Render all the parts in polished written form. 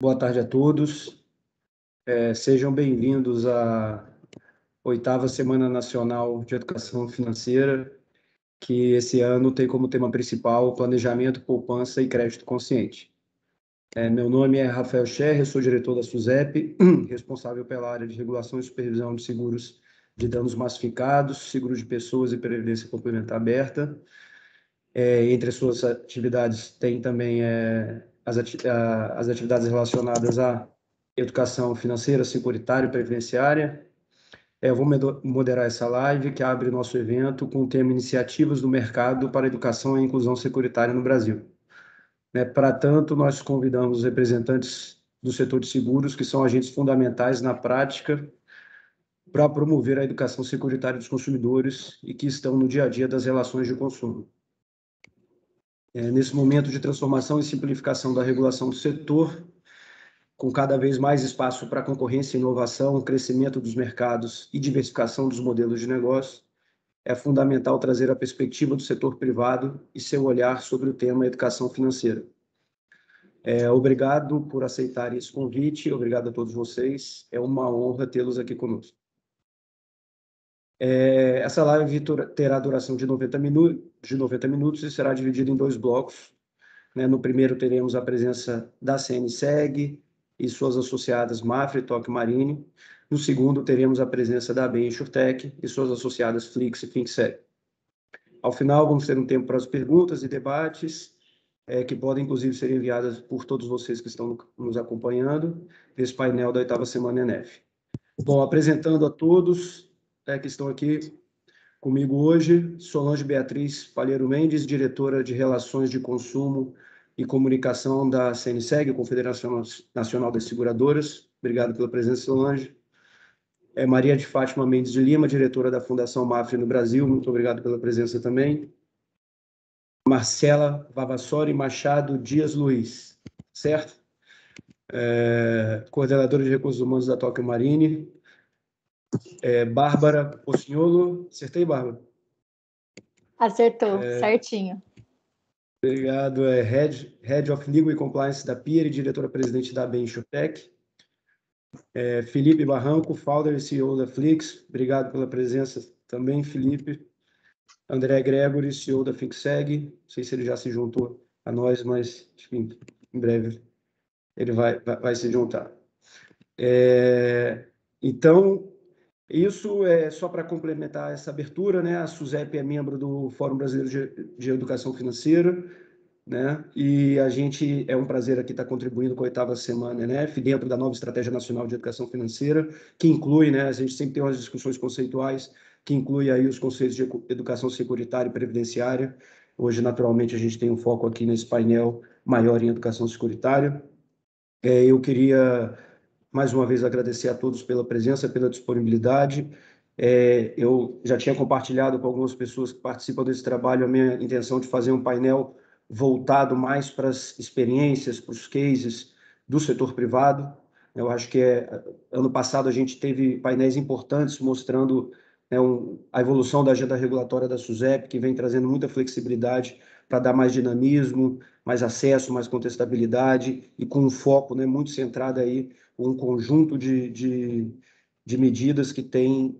Boa tarde a todos. Sejam bem-vindos à 8ª Semana Nacional de Educação Financeira, que esse ano tem como tema principal Planejamento, Poupança e Crédito Consciente. Meu nome é Rafael Scherrer, sou diretor da SUSEP, responsável pela área de regulação e supervisão de seguros de danos massificados, seguros de pessoas e previdência complementar aberta. Entre as suas atividades tem também as atividades relacionadas à educação financeira, securitária e previdenciária. Eu vou moderar essa live que abre nosso evento com o tema Iniciativas do Mercado para a Educação e Inclusão Securitária no Brasil. Para tanto, nós convidamos os representantes do setor de seguros, que são agentes fundamentais na prática para promover a educação securitária dos consumidores e que estão no dia a dia das relações de consumo. Nesse momento de transformação e simplificação da regulação do setor, com cada vez mais espaço para concorrência e inovação, crescimento dos mercados e diversificação dos modelos de negócio, é fundamental trazer a perspectiva do setor privado e seu olhar sobre o tema educação financeira. Obrigado por aceitarem esse convite, obrigado a todos vocês, é uma honra tê-los aqui conosco. Essa live terá duração de 90 minutos e será dividida em 2 blocos. No primeiro, teremos a presença da CNSEG e suas associadas Mafra e Tokio Marine. No segundo, teremos a presença da AB InsurTech e suas associadas Flix e FinSeg. Ao final, vamos ter um tempo para as perguntas e debates, que podem, inclusive, ser enviadas por todos vocês que estão nos acompanhando nesse painel da 8ª Semana ENEF. Bom, apresentando a todos que estão aqui comigo hoje, Solange Beatriz Palheiro Mendes, diretora de Relações de Consumo e Comunicação da CNSEG, Confederação Nacional das Seguradoras. Obrigado pela presença, Solange. Maria de Fátima Mendes de Lima, diretora da Fundação Mafra no Brasil. Muito obrigado pela presença também. Marcela Vavassori Machado Dias Luiz, certo? Coordenadora de Recursos Humanos da Tokio Marine. Bárbara Pocignolo. Acertei, Bárbara? Acertou, certinho. Obrigado. Head of Legal e Compliance da PIR e diretora-presidente da AB InsurTech. Felipe Barranco, founder e CEO da Flix. Obrigado pela presença também, Felipe. André Gregory, CEO da FinSeg. Não sei se ele já se juntou a nós, mas enfim, em breve ele vai se juntar. Então, isso é só para complementar essa abertura, A SUSEP é membro do Fórum Brasileiro de Educação Financeira, E a gente é um prazer aqui estar contribuindo com a 8ª Semana ENEF, dentro da nova Estratégia Nacional de Educação Financeira, que inclui, a gente sempre tem umas discussões conceituais, que inclui aí os conceitos de educação securitária e previdenciária. Hoje, naturalmente, a gente tem um foco aqui nesse painel maior em educação securitária. Eu queria, mais uma vez, agradecer a todos pela presença, pela disponibilidade. Eu já tinha compartilhado com algumas pessoas que participam desse trabalho a minha intenção de fazer um painel voltado mais para as experiências, para os cases do setor privado. Eu acho que ano passado a gente teve painéis importantes mostrando a evolução da agenda regulatória da SUSEP, que vem trazendo muita flexibilidade para dar mais dinamismo, mais acesso, mais contestabilidade e com um foco muito centrado aí, um conjunto de medidas que tem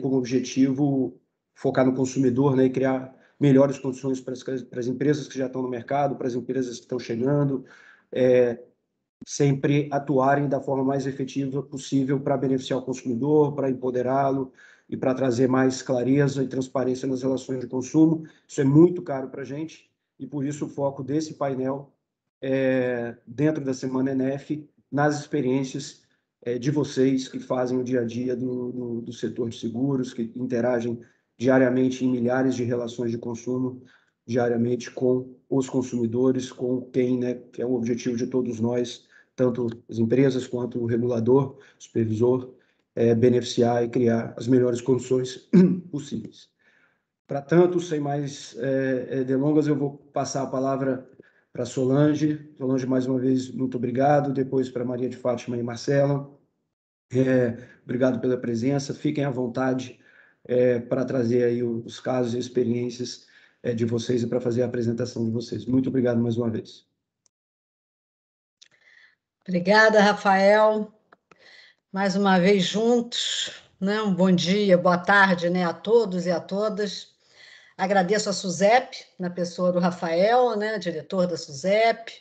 como objetivo focar no consumidor, e criar melhores condições para as empresas que já estão no mercado, para as empresas que estão chegando, sempre atuarem da forma mais efetiva possível para beneficiar o consumidor, para empoderá-lo e para trazer mais clareza e transparência nas relações de consumo. Isso é muito caro para a gente e, por isso, o foco desse painel dentro da Semana ENEF, nas experiências de vocês que fazem o dia a dia do setor de seguros, que interagem diariamente em milhares de relações de consumo, diariamente com os consumidores, com quem, que é o objetivo de todos nós, tanto as empresas quanto o regulador, o supervisor, beneficiar e criar as melhores condições possíveis. Para tanto, sem mais delongas, eu vou passar a palavra para Solange. Solange, mais uma vez, muito obrigado. Depois para Maria de Fátima e Marcela. Obrigado pela presença. Fiquem à vontade para trazer aí os casos e experiências de vocês e para fazer a apresentação de vocês. Muito obrigado mais uma vez. Obrigada, Rafael. Mais uma vez juntos, né? Um bom dia, boa tarde, né, a todos e a todas. Agradeço a SUSEP, na pessoa do Rafael, né, diretor da SUSEP,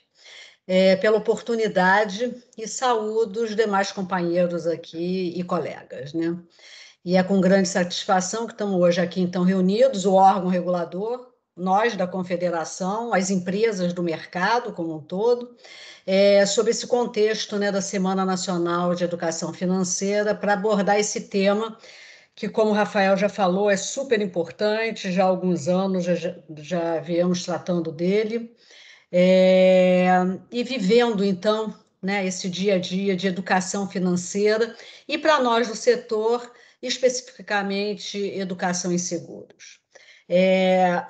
pela oportunidade e saúdo os demais companheiros aqui e colegas, né? E é com grande satisfação que estamos hoje aqui, então, reunidos, o órgão regulador, nós da Confederação, as empresas do mercado como um todo, sobre esse contexto, né, da Semana Nacional de Educação Financeira, para abordar esse tema que, como o Rafael já falou, é super importante, já há alguns anos já viemos tratando dele, e vivendo, então, né, esse dia a dia de educação financeira, e para nós do setor, especificamente educação em seguros.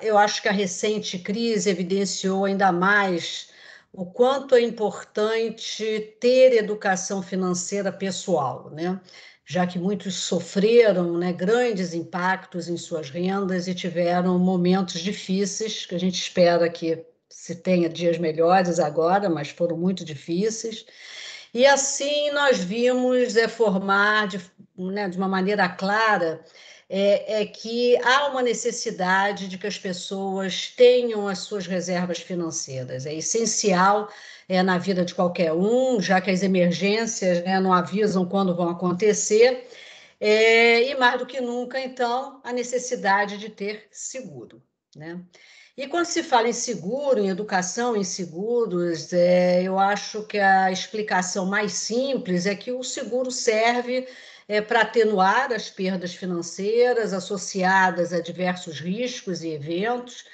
Eu acho que a recente crise evidenciou ainda mais o quanto é importante ter educação financeira pessoal, né? Já que muitos sofreram, né, grandes impactos em suas rendas e tiveram momentos difíceis, que a gente espera que se tenha dias melhores agora, mas foram muito difíceis. E assim nós vimos formar né, de uma maneira clara que há uma necessidade de que as pessoas tenham as suas reservas financeiras. É essencial na vida de qualquer um, já que as emergências, né, não avisam quando vão acontecer, e mais do que nunca, então, a necessidade de ter seguro, né? E quando se fala em seguro, em educação em seguros, eu acho que a explicação mais simples é que o seguro serve para atenuar as perdas financeiras associadas a diversos riscos e eventos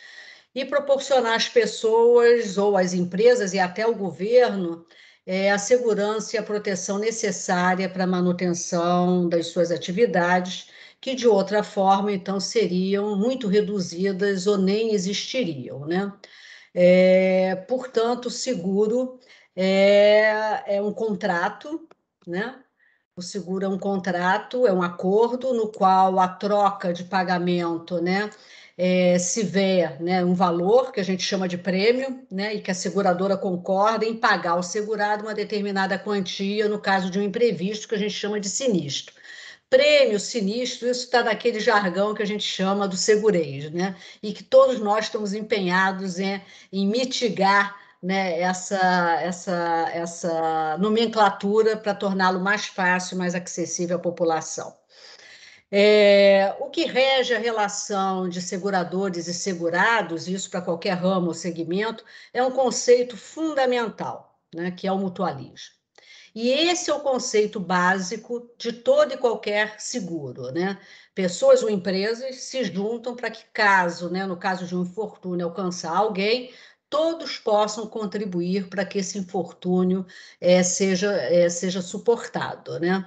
e proporcionar às pessoas ou às empresas e até ao governo a segurança e a proteção necessária para a manutenção das suas atividades, que de outra forma, então, seriam muito reduzidas ou nem existiriam, né? Portanto, o seguro é um contrato, né? O seguro é um contrato, é um acordo no qual a troca de pagamento, né, se vê, né, um valor que a gente chama de prêmio, né, e que a seguradora concorda em pagar ao segurado uma determinada quantia no caso de um imprevisto que a gente chama de sinistro. Prêmio, sinistro, isso está naquele jargão que a gente chama do segurejo, né? E que todos nós estamos empenhados em mitigar, né, essa nomenclatura para torná-lo mais fácil, mais acessível à população. O que rege a relação de seguradores e segurados, isso para qualquer ramo ou segmento, é um conceito fundamental, né, que é o mutualismo. E esse é o conceito básico de todo e qualquer seguro, né? Pessoas ou empresas se juntam para que, caso, né, no caso de um infortúnio alcançar alguém, todos possam contribuir para que esse infortúnio seja suportado, né?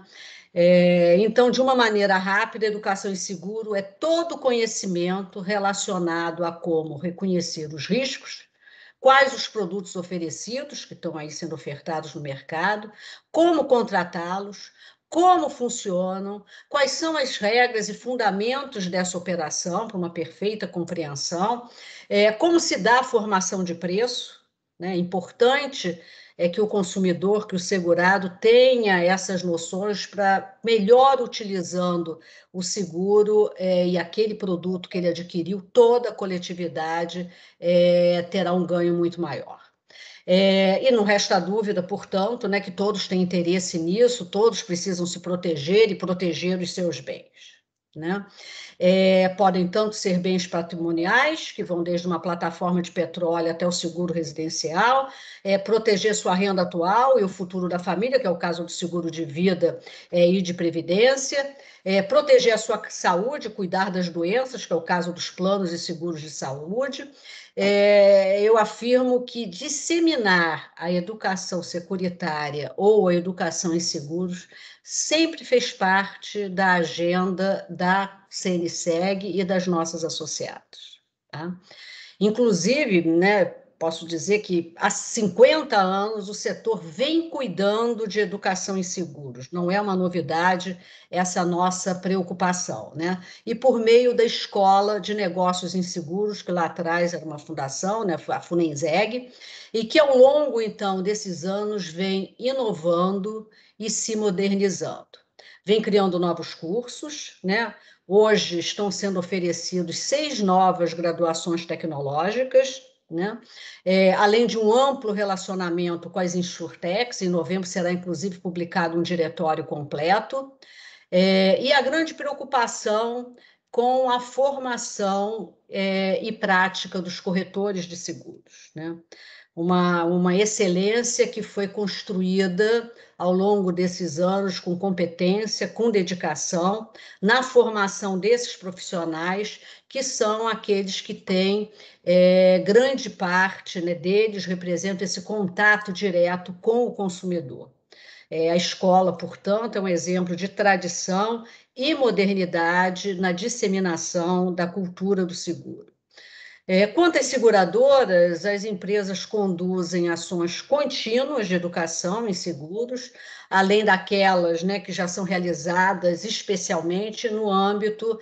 Então, de uma maneira rápida, educação em seguro é todo conhecimento relacionado a como reconhecer os riscos, quais os produtos oferecidos, que estão aí sendo ofertados no mercado, como contratá-los, como funcionam, quais são as regras e fundamentos dessa operação para uma perfeita compreensão, como se dá a formação de preço, né? É importante que o consumidor, que o segurado tenha essas noções para melhor utilizando o seguro e aquele produto que ele adquiriu, toda a coletividade terá um ganho muito maior. E não resta dúvida, portanto, né, que todos têm interesse nisso, todos precisam se proteger e proteger os seus bens, né? Podem tanto ser bens patrimoniais, que vão desde uma plataforma de petróleo até o seguro residencial, proteger sua renda atual e o futuro da família, que é o caso do seguro de vida e de previdência, proteger a sua saúde, cuidar das doenças, que é o caso dos planos e seguros de saúde. Eu afirmo que disseminar a educação securitária ou a educação em seguros sempre fez parte da agenda da CNSEG e das nossas associadas, tá? Inclusive, né, posso dizer que há 50 anos o setor vem cuidando de educação em seguros. Não é uma novidade essa nossa preocupação, né? E por meio da Escola de Negócios em Seguros, que lá atrás era uma fundação, né, a Funenseg, e que ao longo, então, desses anos vem inovando e se modernizando. Vem criando novos cursos, né? Hoje estão sendo oferecidos 6 novas graduações tecnológicas, né? Além de um amplo relacionamento com as insurtechs, em novembro será inclusive publicado um diretório completo, e a grande preocupação com a formação e prática dos corretores de seguros, né? Uma excelência que foi construída ao longo desses anos com competência, com dedicação, na formação desses profissionais, que são aqueles que têm grande parte, né, deles representam esse contato direto com o consumidor. A escola, portanto, é um exemplo de tradição e modernidade na disseminação da cultura do seguro. Quanto às seguradoras, as empresas conduzem ações contínuas de educação em seguros, além daquelas, né, que já são realizadas especialmente no âmbito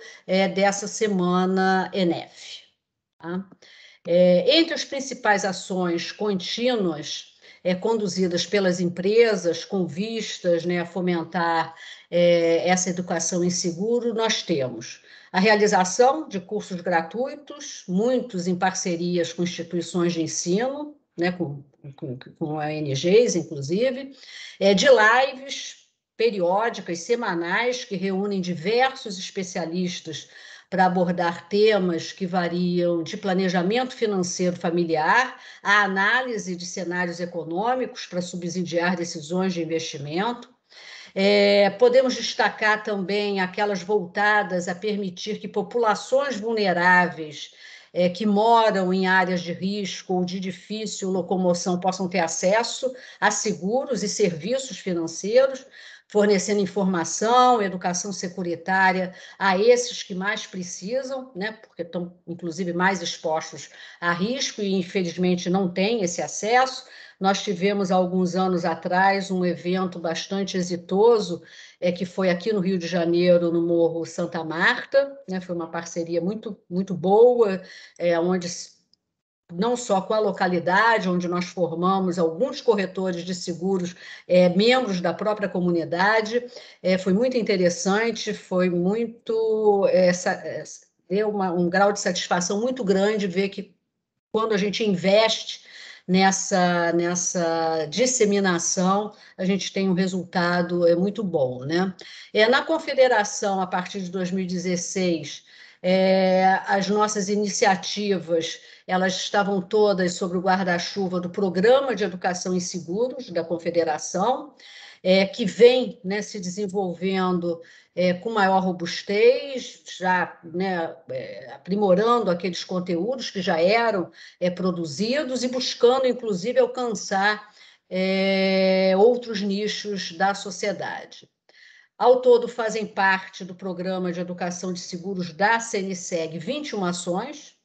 dessa semana ENEF. Tá? Entre as principais ações contínuas conduzidas pelas empresas com vistas, né, a fomentar essa educação em seguro, nós temos a realização de cursos gratuitos, muitos em parcerias com instituições de ensino, né, com ONGs, inclusive, de lives periódicas, semanais, que reúnem diversos especialistas para abordar temas que variam de planejamento financeiro familiar a análise de cenários econômicos para subsidiar decisões de investimento. Podemos destacar também aquelas voltadas a permitir que populações vulneráveis que moram em áreas de risco ou de difícil locomoção possam ter acesso a seguros e serviços financeiros, fornecendo informação, educação securitária a esses que mais precisam, né, porque estão, inclusive, mais expostos a risco e, infelizmente, não têm esse acesso. Nós tivemos, há alguns anos atrás, um evento bastante exitoso, que foi aqui no Rio de Janeiro, no Morro Santa Marta, né? Foi uma parceria muito, muito boa, onde não só com a localidade, onde nós formamos alguns corretores de seguros, membros da própria comunidade, foi muito interessante, foi muito... deu um grau de satisfação muito grande ver que, quando a gente investe nessa disseminação, a gente tem um resultado muito bom, né? Na Confederação, a partir de 2016, as nossas iniciativas, elas estavam todas sob o guarda-chuva do Programa de Educação em Seguros da Confederação, que vem, né, se desenvolvendo com maior robustez, já, né, aprimorando aqueles conteúdos que já eram produzidos e buscando, inclusive, alcançar outros nichos da sociedade. Ao todo, fazem parte do Programa de Educação de Seguros da CNSEG 21 ações.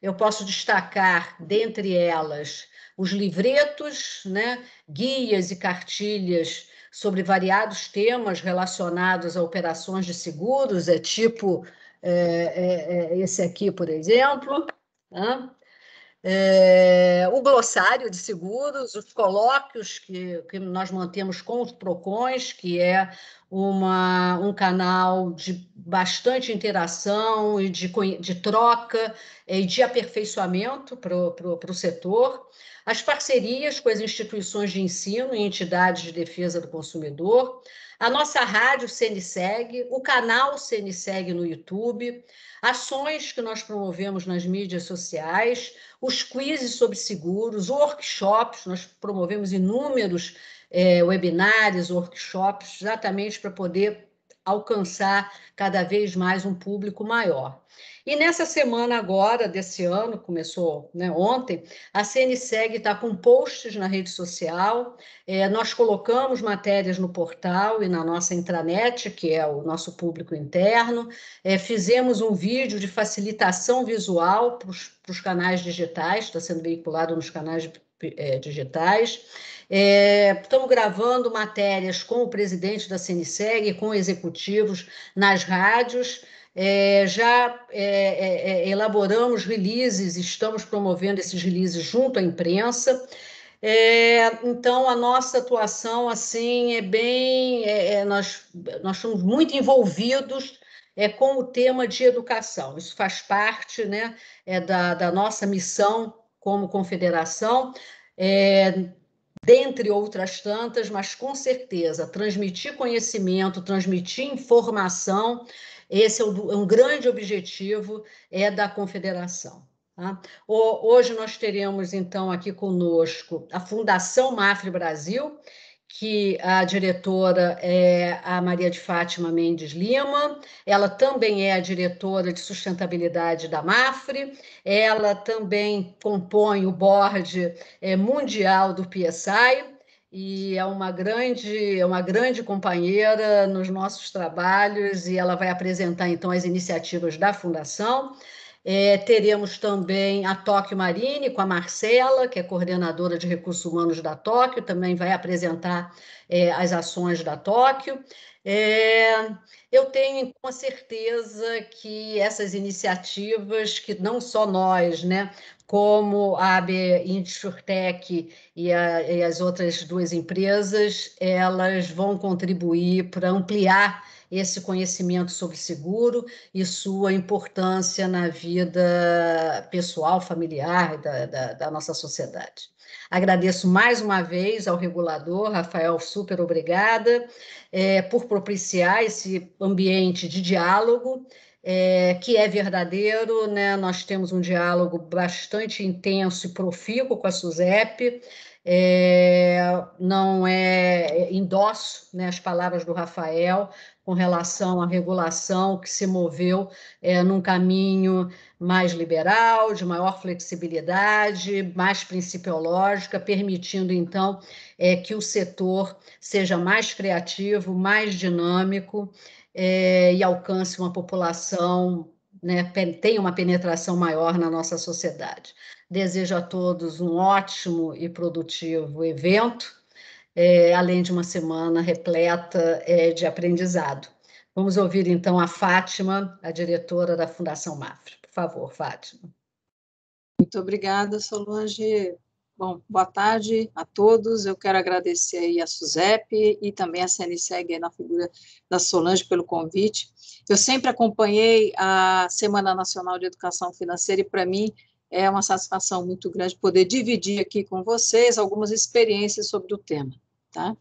Eu posso destacar, dentre elas, os livretos, né, guias e cartilhas sobre variados temas relacionados a operações de seguros, tipo esse aqui, por exemplo, né? O glossário de seguros, os colóquios que nós mantemos com os PROCONs, que é um canal de bastante interação e de troca e de aperfeiçoamento para o setor, as parcerias com as instituições de ensino e entidades de defesa do consumidor, a nossa rádio CNSEG, o canal CNSEG no YouTube, ações que nós promovemos nas mídias sociais, os quizzes sobre seguros, workshops, nós promovemos inúmeros webinários, workshops, exatamente para poder alcançar cada vez mais um público maior. E nessa semana agora, desse ano, começou, né, ontem, a CNSEG está com posts na rede social, nós colocamos matérias no portal e na nossa intranet, que é o nosso público interno, fizemos um vídeo de facilitação visual para os canais digitais, está sendo veiculado nos canais digitais. Estamos gravando matérias com o presidente da CNSEG, com executivos nas rádios, já elaboramos releases, estamos promovendo esses releases junto à imprensa. Então, a nossa atuação assim é bem... nós estamos muito envolvidos com o tema de educação. Isso faz parte, né, da nossa missão como confederação, dentre outras tantas, mas com certeza transmitir conhecimento, transmitir informação, esse é um grande objetivo da confederação. Tá? Hoje nós teremos, então, aqui conosco a Fundação MAFRE Brasil, que a diretora é a Maria de Fátima Mendes Lima, ela também é a diretora de sustentabilidade da MAFRE, ela também compõe o board mundial do PSI, e é uma grande companheira nos nossos trabalhos, e ela vai apresentar, então, as iniciativas da Fundação. Teremos também a Tóquio Marine, com a Marcela, que é coordenadora de recursos humanos da Tóquio, também vai apresentar as ações da Tóquio. Eu tenho com certeza que essas iniciativas, que não só nós, né, como a AB InsurTech e as outras duas empresas, elas vão contribuir para ampliar esse conhecimento sobre seguro e sua importância na vida pessoal, familiar da nossa sociedade. Agradeço mais uma vez ao regulador, Rafael, super obrigada, por propiciar esse ambiente de diálogo, que é verdadeiro, né? Nós temos um diálogo bastante intenso e profícuo com a SUSEP, não endosso, né, as palavras do Rafael com relação à regulação que se moveu num caminho mais liberal, de maior flexibilidade, mais principiológica, permitindo, então, que o setor seja mais criativo, mais dinâmico e alcance uma população, né, tenha uma penetração maior na nossa sociedade. Desejo a todos um ótimo e produtivo evento, além de uma semana repleta de aprendizado. Vamos ouvir, então, a Fátima, a diretora da Fundação MAFRE. Por favor, Fátima. Muito obrigada, Solange. Bom, boa tarde a todos. Eu quero agradecer aí a SUSEP e também a CNSEG, na figura da Solange, pelo convite. Eu sempre acompanhei a Semana Nacional de Educação Financeira e, para mim, é uma satisfação muito grande poder dividir aqui com vocês algumas experiências sobre o tema. Tá?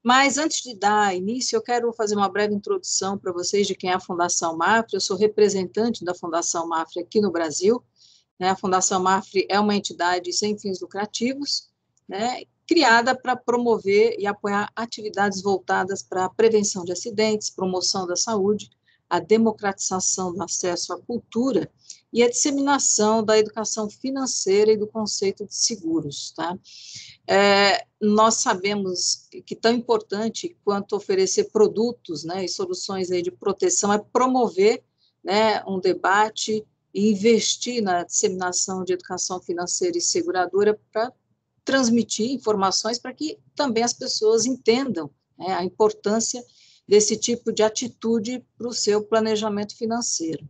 Mas, antes de dar início, eu quero fazer uma breve introdução para vocês de quem é a Fundação MAFRE. Eu sou representante da Fundação MAFRE aqui no Brasil, né? A Fundação MAFRE é uma entidade sem fins lucrativos, né, criada para promover e apoiar atividades voltadas para a prevenção de acidentes, promoção da saúde, a democratização do acesso à cultura e a disseminação da educação financeira e do conceito de seguros. Tá? Nós sabemos que tão importante quanto oferecer produtos, né, e soluções aí de proteção é promover, né, um debate e investir na disseminação de educação financeira e seguradora para transmitir informações para que também as pessoas entendam, né, a importância desse tipo de atitude para o seu planejamento financeiro.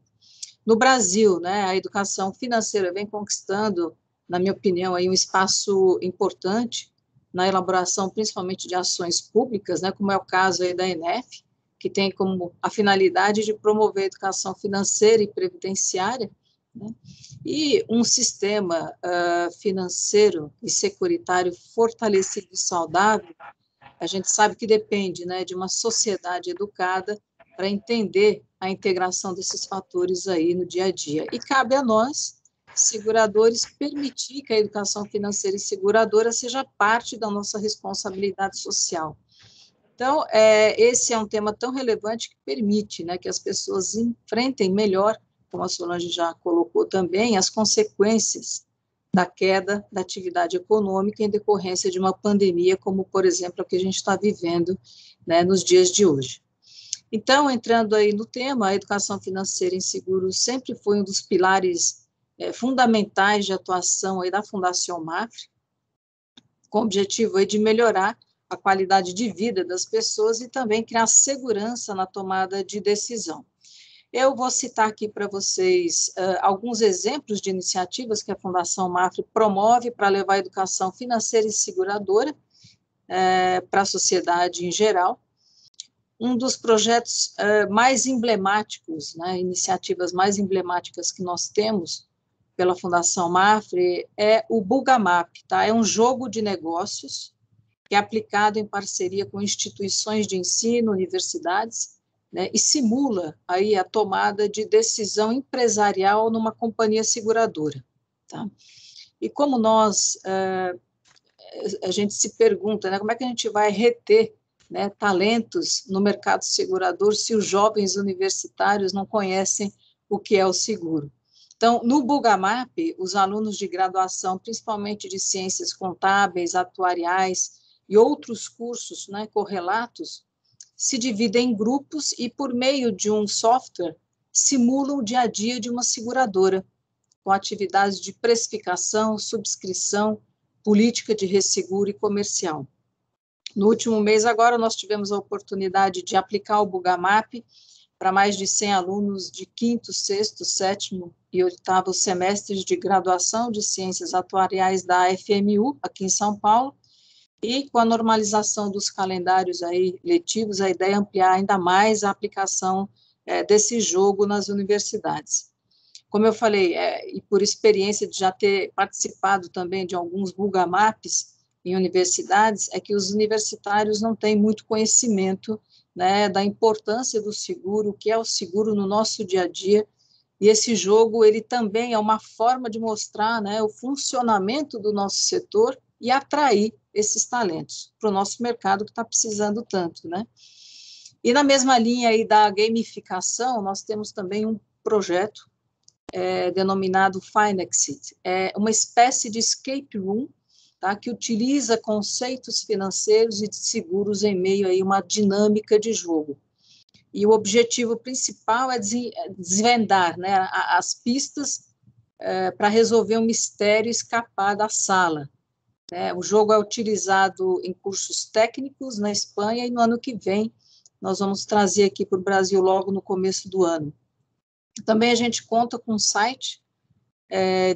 No Brasil, né, a educação financeira vem conquistando, na minha opinião, aí um espaço importante na elaboração, principalmente de ações públicas, né, como é o caso aí da ENEF, que tem como a finalidade de promover a educação financeira e previdenciária, né, e um sistema financeiro e securitário fortalecido e saudável. A gente sabe que depende, né, de uma sociedade educada para entender a integração desses fatores aí no dia a dia. E cabe a nós, seguradores, permitir que a educação financeira e seguradora seja parte da nossa responsabilidade social. Então, esse é um tema tão relevante que permite, né, que as pessoas enfrentem melhor, como a Solange já colocou também, as consequências da queda da atividade econômica em decorrência de uma pandemia, como, por exemplo, a que a gente está vivendo, né, nos dias de hoje. Então, entrando aí no tema, a educação financeira em seguros sempre foi um dos pilares fundamentais de atuação aí da Fundação Mafre, com o objetivo aí de melhorar a qualidade de vida das pessoas e também criar segurança na tomada de decisão. Eu vou citar aqui para vocês alguns exemplos de iniciativas que a Fundação Mafre promove para levar a educação financeira e seguradora para a sociedade em geral. Um dos projetos mais emblemáticos, né, iniciativas mais emblemáticas que nós temos pela Fundação Mafre é o Bugamap, tá? É um jogo de negócios que é aplicado em parceria com instituições de ensino, universidades, né, e simula aí a tomada de decisão empresarial numa companhia seguradora, tá? E como nós, a gente se pergunta, né, como é que a gente vai reter, né, talentos no mercado segurador se os jovens universitários não conhecem o que é o seguro? Então, no Bugamap, os alunos de graduação, principalmente de ciências contábeis, atuariais e outros cursos, né, correlatos, se dividem em grupos e, por meio de um software, simulam o dia a dia de uma seguradora, com atividades de precificação, subscrição, política de resseguro e comercial. No último mês, agora, nós tivemos a oportunidade de aplicar o Bugamap para mais de 100 alunos de 5º, 6º, 7º e 8º semestres de graduação de Ciências Atuariais da FMU, aqui em São Paulo, e com a normalização dos calendários aí letivos, a ideia é ampliar ainda mais a aplicação desse jogo nas universidades. Como eu falei, e por experiência de já ter participado também de alguns Bugamaps em universidades, é que os universitários não têm muito conhecimento, né, da importância do seguro, o que é o seguro no nosso dia a dia, e esse jogo, ele também é uma forma de mostrar, né, o funcionamento do nosso setor e atrair esses talentos para o nosso mercado que está precisando tanto, né? E na mesma linha aí da gamificação, nós temos também um projeto denominado Finexit, é uma espécie de escape room, tá, que utiliza conceitos financeiros e de seguros em meio a uma dinâmica de jogo. E o objetivo principal é desvendar, né, as pistas para resolver um mistério e escapar da sala. O jogo é utilizado em cursos técnicos na Espanha e no ano que vem nós vamos trazer aqui para o Brasil logo no começo do ano. Também a gente conta com um site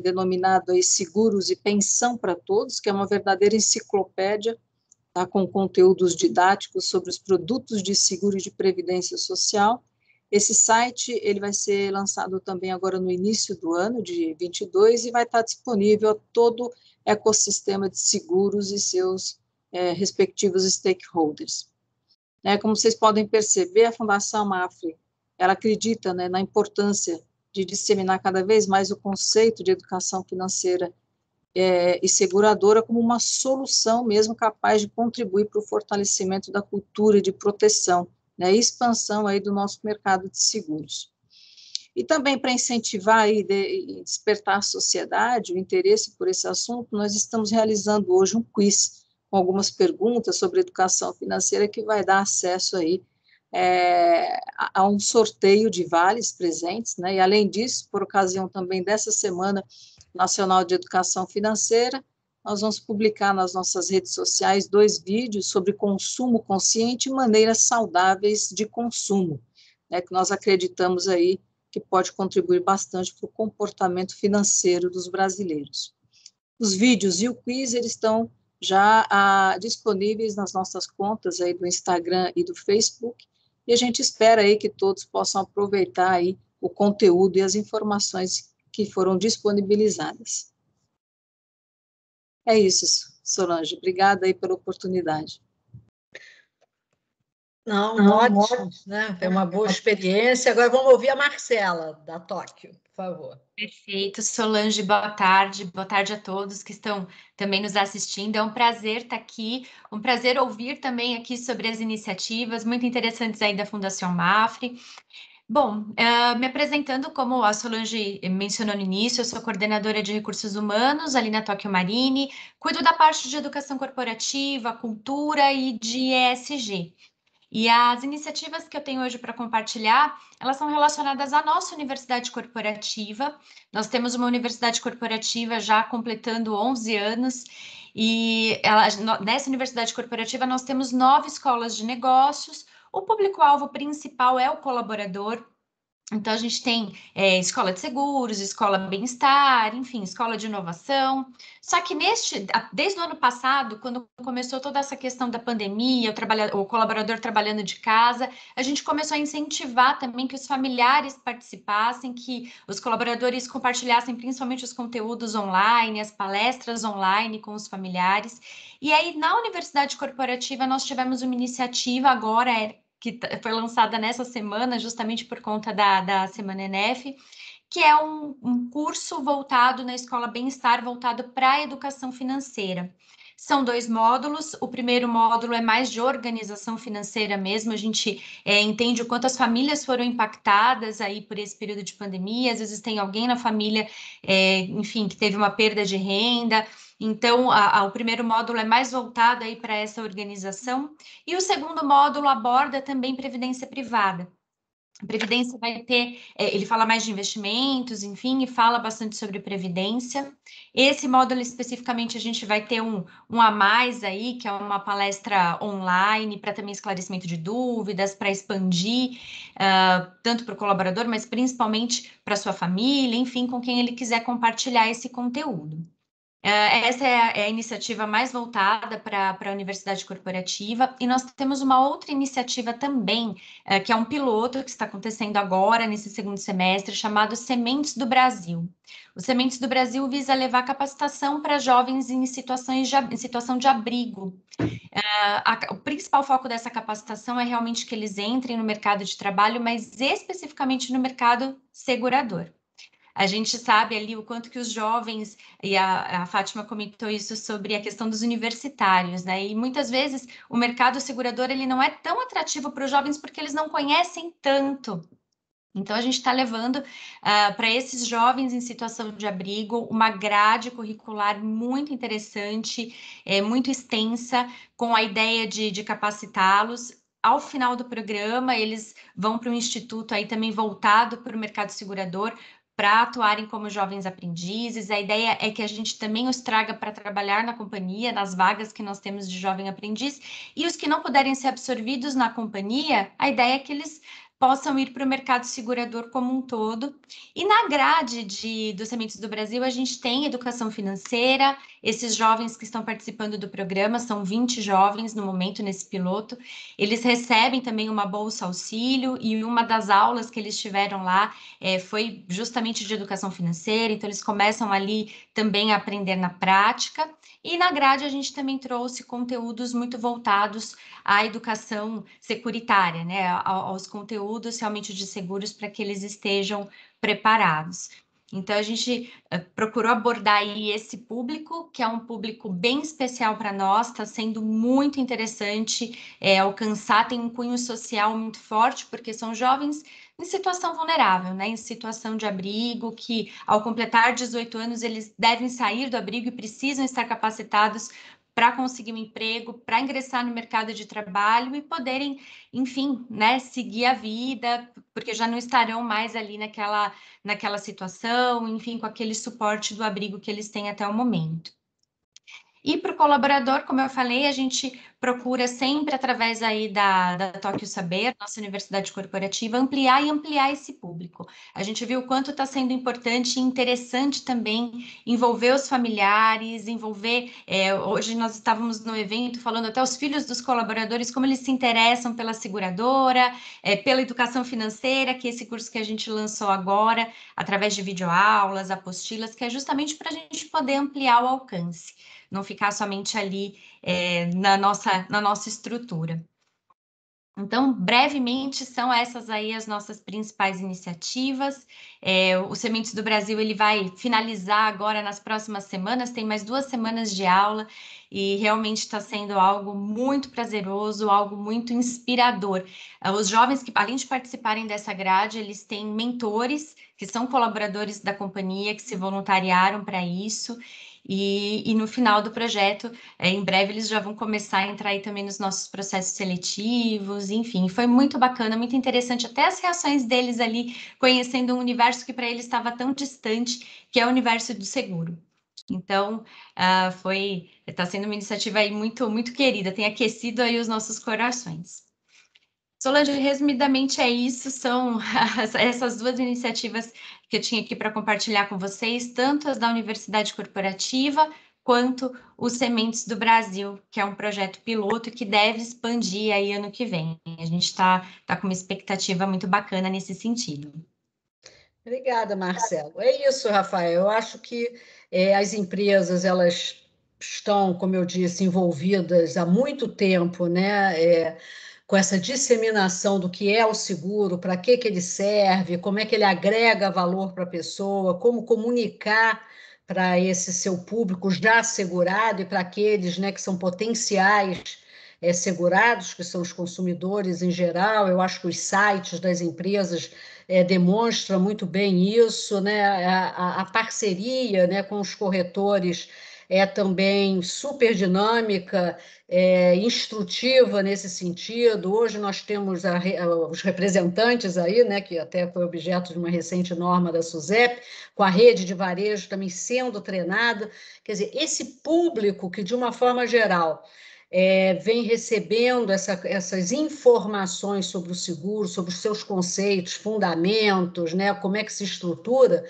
denominado aí Seguros e Pensão para Todos, que é uma verdadeira enciclopédia, tá, com conteúdos didáticos sobre os produtos de seguro e de previdência social. Esse site ele vai ser lançado também agora no início do ano de 22 e vai estar disponível a todo o ecossistema de seguros e seus respectivos stakeholders. Como vocês podem perceber, a Fundação Mafre, ela acredita, né, na importância de disseminar cada vez mais o conceito de educação financeira e seguradora como uma solução mesmo capaz de contribuir para o fortalecimento da cultura de proteção, né, e expansão aí do nosso mercado de seguros. E também para incentivar e despertar a sociedade, o interesse por esse assunto, nós estamos realizando hoje um quiz com algumas perguntas sobre educação financeira que vai dar acesso aí a um sorteio de vales presentes, né, e além disso, por ocasião também dessa Semana Nacional de Educação Financeira, nós vamos publicar nas nossas redes sociais 2 vídeos sobre consumo consciente e maneiras saudáveis de consumo, né, que nós acreditamos aí que pode contribuir bastante para o comportamento financeiro dos brasileiros. Os vídeos e o quiz, eles estão já disponíveis nas nossas contas aí do Instagram e do Facebook, e a gente espera aí que todos possam aproveitar aí o conteúdo e as informações que foram disponibilizadas. É isso, Solange. Obrigada aí pela oportunidade. Não, ótimo, né? Foi uma boa experiência. Agora vamos ouvir a Marcela, da Tóquio. por favor. Perfeito, Solange, boa tarde a todos que estão também nos assistindo. É um prazer estar aqui, um prazer ouvir também aqui sobre as iniciativas muito interessantes aí da Fundação Mafre. Bom, me apresentando, como a Solange mencionou no início, eu sou coordenadora de recursos humanos ali na Tóquio Marine, cuido da parte de educação corporativa, cultura e de ESG. E as iniciativas que eu tenho hoje para compartilhar, elas são relacionadas à nossa universidade corporativa. Nós temos uma universidade corporativa já completando 11 anos, e nessa universidade corporativa nós temos 9 escolas de negócios. O público-alvo principal é o colaborador. Então, a gente tem escola de seguros, escola bem-estar, enfim, escola de inovação. Só que desde o ano passado, quando começou toda essa questão da pandemia, o colaborador trabalhando de casa, a gente começou a incentivar também que os familiares participassem, que os colaboradores compartilhassem principalmente os conteúdos online, as palestras online com os familiares. E aí, na Universidade Corporativa, nós tivemos uma iniciativa agora, que foi lançada nessa semana, justamente por conta da Semana ENEF, que é um curso voltado na Escola Bem-Estar, voltado para a educação financeira. São 2 módulos. O primeiro módulo é mais de organização financeira mesmo. A gente entende o quanto as famílias foram impactadas aí por esse período de pandemia. Às vezes tem alguém na família, enfim, que teve uma perda de renda. Então, o primeiro módulo é mais voltado aí para essa organização. E o segundo módulo aborda também previdência privada. A previdência vai ter, ele fala mais de investimentos, enfim, e fala bastante sobre previdência. Esse módulo especificamente a gente vai ter um a mais aí, que é uma palestra online para também esclarecimento de dúvidas, para expandir tanto para o colaborador, mas principalmente para sua família, enfim, com quem ele quiser compartilhar esse conteúdo. Essa é a iniciativa mais voltada para a Universidade Corporativa, e nós temos uma outra iniciativa também, que é um piloto que está acontecendo agora, nesse segundo semestre, chamado Sementes do Brasil. O Sementes do Brasil visa levar capacitação para jovens em situação de abrigo. O principal foco dessa capacitação é realmente que eles entrem no mercado de trabalho, mas especificamente no mercado segurador. A gente sabe ali o quanto que os jovens, e a Fátima comentou isso sobre a questão dos universitários, né? E muitas vezes o mercado segurador ele não é tão atrativo para os jovens porque eles não conhecem tanto. Então, a gente está levando para esses jovens em situação de abrigo uma grade curricular muito interessante, muito extensa, com a ideia de capacitá-los. Ao final do programa, eles vão para um instituto aí também voltado para o mercado segurador, para atuarem como jovens aprendizes. A ideia é que a gente também os traga para trabalhar na companhia, nas vagas que nós temos de jovem aprendiz, e os que não puderem ser absorvidos na companhia, a ideia é que eles possam ir para o mercado segurador como um todo. E na grade dos Sementes do Brasil, a gente tem educação financeira. Esses jovens que estão participando do programa, são 20 jovens no momento nesse piloto, eles recebem também uma bolsa auxílio, e uma das aulas que eles tiveram lá foi justamente de educação financeira, então eles começam ali também a aprender na prática. E na grade a gente também trouxe conteúdos muito voltados à educação securitária, né, aos conteúdos realmente de seguros, para que eles estejam preparados. Então, a gente procurou abordar aí esse público, que é um público bem especial para nós, está sendo muito interessante alcançar, tem um cunho social muito forte, porque são jovens em situação vulnerável, né, em situação de abrigo, que ao completar 18 anos eles devem sair do abrigo e precisam estar capacitados para conseguir um emprego, para ingressar no mercado de trabalho e poderem, enfim, né, seguir a vida, porque já não estarão mais ali naquela situação, enfim, com aquele suporte do abrigo que eles têm até o momento. E para o colaborador, como eu falei, a gente procura sempre, através aí da Tóquio Saber, nossa universidade corporativa, ampliar esse público. A gente viu o quanto está sendo importante e interessante também envolver os familiares, hoje nós estávamos no evento falando até os filhos dos colaboradores, como eles se interessam pela seguradora, pela educação financeira, que é esse curso que a gente lançou agora, através de videoaulas, apostilas, que é justamente para a gente poder ampliar o alcance, não ficar somente ali na nossa estrutura. Então, brevemente, são essas aí as nossas principais iniciativas. O Sementes do Brasil ele vai finalizar agora nas próximas semanas, tem mais 2 semanas de aula, e realmente está sendo algo muito prazeroso, algo muito inspirador. Os jovens que, além de participarem dessa grade, eles têm mentores, que são colaboradores da companhia, que se voluntariaram para isso, e no final do projeto, em breve eles já vão começar a entrar aí também nos nossos processos seletivos, enfim, foi muito bacana, muito interessante, até as reações deles ali, conhecendo um universo que para eles estava tão distante, que é o universo do seguro. Então, está sendo uma iniciativa aí muito, muito querida, tem aquecido aí os nossos corações. Solange, resumidamente é isso, são essas 2 iniciativas que eu tinha aqui para compartilhar com vocês, tanto as da Universidade Corporativa, quanto os Sementes do Brasil, que é um projeto piloto que deve expandir aí ano que vem. A gente está com uma expectativa muito bacana nesse sentido. Obrigada, Marcelo. É isso, Rafael. Eu acho que as empresas, elas estão, como eu disse, envolvidas há muito tempo, né? Com essa disseminação do que é o seguro, para que ele serve, como é que ele agrega valor para a pessoa, como comunicar para esse seu público já segurado e para aqueles, né, que são potenciais segurados, que são os consumidores em geral. Eu acho que os sites das empresas demonstra muito bem isso, né? A parceria, né, com os corretores é também super dinâmica, instrutiva nesse sentido. Hoje nós temos os representantes aí, né, que até foi objeto de uma recente norma da SUSEP, com a rede de varejo também sendo treinada. Quer dizer, esse público que, de uma forma geral, vem recebendo essas informações sobre o seguro, sobre os seus conceitos, fundamentos, né, como é que se estrutura,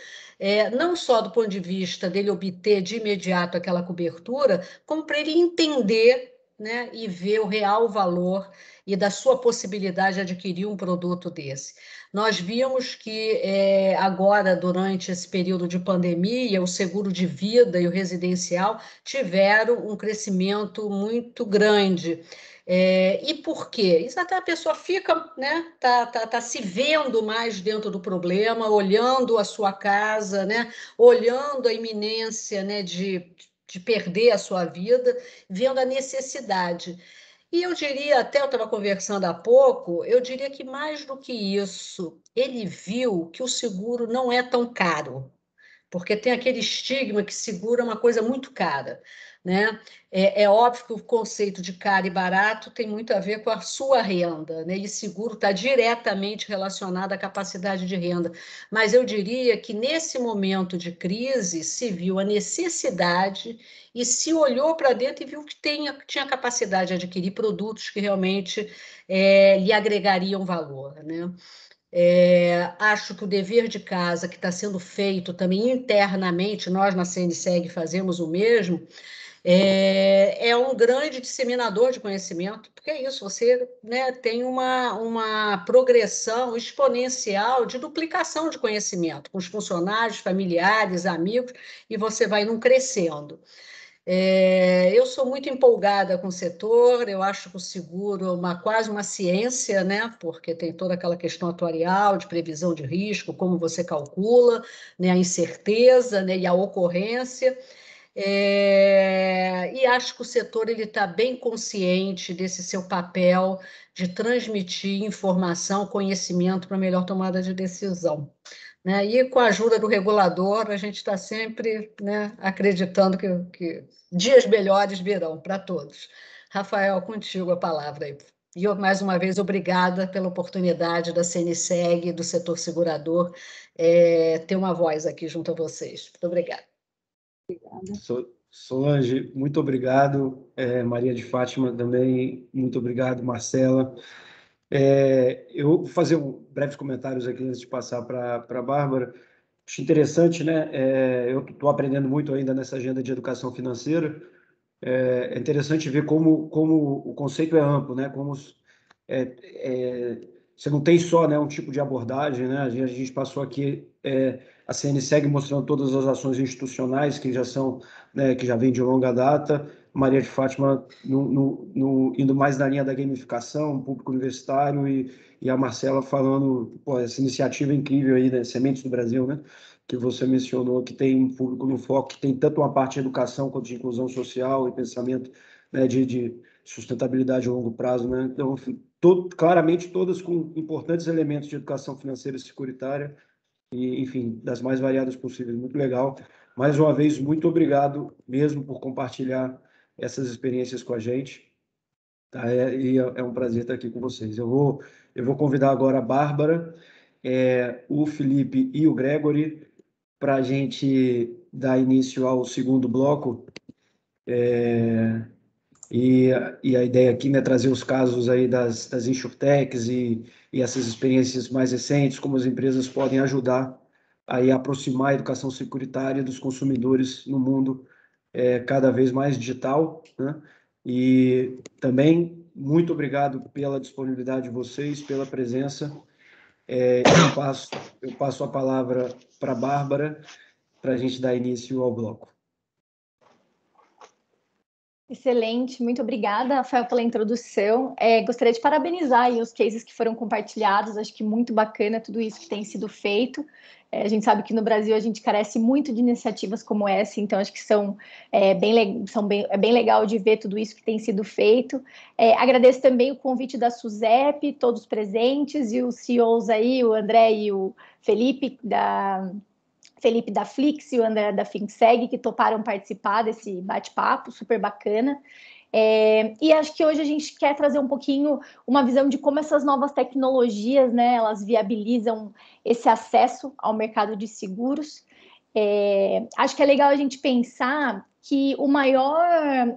não só do ponto de vista dele obter de imediato aquela cobertura, como para ele entender, né, e ver o real valor e da sua possibilidade de adquirir um produto desse. Nós vimos que agora, durante esse período de pandemia, o seguro de vida e o residencial tiveram um crescimento muito grande. E por quê? Isso até a pessoa fica, né, tá se vendo mais dentro do problema, olhando a sua casa, né, olhando a iminência, né, de perder a sua vida, vendo a necessidade. E eu diria, até eu estava conversando há pouco, eu diria que mais do que isso, ele viu que o seguro não é tão caro, porque tem aquele estigma que seguro é uma coisa muito cara, né? É óbvio que o conceito de caro e barato tem muito a ver com a sua renda, né? E seguro está diretamente relacionado à capacidade de renda. Mas eu diria que nesse momento de crise se viu a necessidade e se olhou para dentro e viu que tinha capacidade de adquirir produtos que realmente lhe agregariam valor, né? Acho que o dever de casa que está sendo feito também internamente, nós na CNSEG fazemos o mesmo, é um grande disseminador de conhecimento, porque é isso, você, né, tem uma progressão exponencial de duplicação de conhecimento com os funcionários, familiares, amigos, e você vai num crescendo. Eu sou muito empolgada com o setor, eu acho que o seguro é quase uma ciência, né? Porque tem toda aquela questão atuarial de previsão de risco, como você calcula, né? A incerteza, né? E a ocorrência. E acho que o setor está bem consciente desse seu papel de transmitir informação, conhecimento para melhor tomada de decisão. Né? E com a ajuda do regulador, a gente está sempre, né, acreditando que dias melhores virão para todos. Rafael, contigo a palavra aí. E eu, mais uma vez, obrigada pela oportunidade da CNSEG, do setor segurador, ter uma voz aqui junto a vocês. Muito obrigada. Solange, muito obrigado. Maria de Fátima também, muito obrigado. Marcela. Eu vou fazer breves comentários aqui antes de passar para a Bárbara. Acho interessante, né? Eu estou aprendendo muito ainda nessa agenda de educação financeira. É interessante ver como o conceito é amplo, né? Como você não tem só, né, um tipo de abordagem, né? A gente passou aqui a CNSEG mostrando todas as ações institucionais que já são, né, que já vêm de longa data, Maria de Fátima indo mais na linha da gamificação, público universitário, e a Marcela falando, pô, essa iniciativa incrível aí, né, Sementes do Brasil, né, que você mencionou, que tem um público no foco, que tem tanto uma parte de educação quanto de inclusão social e pensamento, né, de sustentabilidade a longo prazo, né? Então, claramente todas com importantes elementos de educação financeira e securitária, e, enfim, das mais variadas possíveis. Muito legal. Mais uma vez, muito obrigado mesmo por compartilhar essas experiências com a gente. Tá? É um prazer estar aqui com vocês. Eu vou convidar agora a Bárbara, o Felipe e o Gregory para a gente dar início ao segundo bloco. E a ideia aqui, né, trazer os casos aí das insurtechs e essas experiências mais recentes, como as empresas podem ajudar aí a aproximar a educação securitária dos consumidores no mundo cada vez mais digital, né? E também muito obrigado pela disponibilidade de vocês, pela presença. Eu passo a palavra para a Bárbara para a gente dar início ao bloco. Excelente, muito obrigada, Rafael, pela introdução. Gostaria de parabenizar aí os cases que foram compartilhados, acho que muito bacana tudo isso que tem sido feito. A gente sabe que no Brasil a gente carece muito de iniciativas como essa, então acho que é bem legal de ver tudo isso que tem sido feito. Agradeço também o convite da SUSEP, todos presentes, e os CEOs aí, o André e o Felipe da Flix e o André da FinSeg, que toparam participar desse bate-papo super bacana. E acho que hoje a gente quer trazer um pouquinho uma visão de como essas novas tecnologias, né, elas viabilizam esse acesso ao mercado de seguros. Acho que é legal a gente pensar que o maior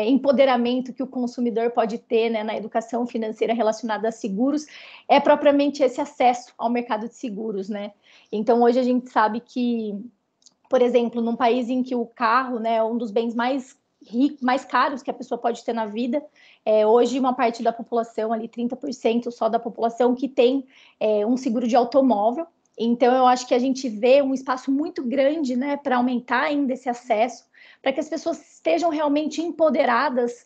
empoderamento que o consumidor pode ter, né, na educação financeira relacionada a seguros é propriamente esse acesso ao mercado de seguros, né? Então, hoje a gente sabe que, por exemplo, num país em que o carro, né, é um dos bens mais caros que a pessoa pode ter na vida, hoje uma parte da população, ali 30% só da população que tem um seguro de automóvel. Então, eu acho que a gente vê um espaço muito grande, né, para aumentar ainda esse acesso, para que as pessoas estejam realmente empoderadas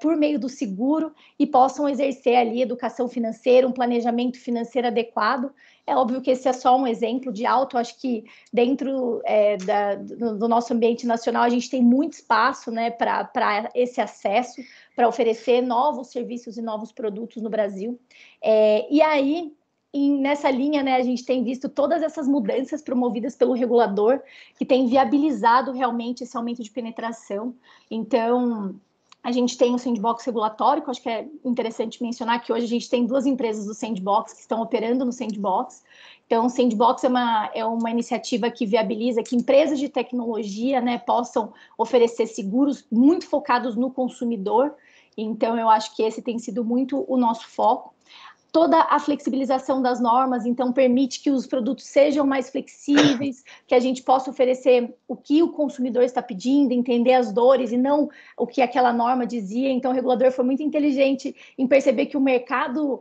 por meio do seguro e possam exercer ali educação financeira, um planejamento financeiro adequado. É óbvio que esse é só um exemplo de alto, acho que dentro do nosso ambiente nacional a gente tem muito espaço, né, para esse acesso, para oferecer novos serviços e novos produtos no Brasil. E aí, nessa linha, né, a gente tem visto todas essas mudanças promovidas pelo regulador, que tem viabilizado realmente esse aumento de penetração. Então, a gente tem o sandbox regulatório, que eu acho que é interessante mencionar que hoje a gente tem 2 empresas do sandbox que estão operando no sandbox. Então, o sandbox é uma iniciativa que viabiliza que empresas de tecnologia, né, possam oferecer seguros muito focados no consumidor. Então, eu acho que esse tem sido muito o nosso foco. Toda a flexibilização das normas, então, permite que os produtos sejam mais flexíveis, que a gente possa oferecer o que o consumidor está pedindo, entender as dores e não o que aquela norma dizia. Então, o regulador foi muito inteligente em perceber que o mercado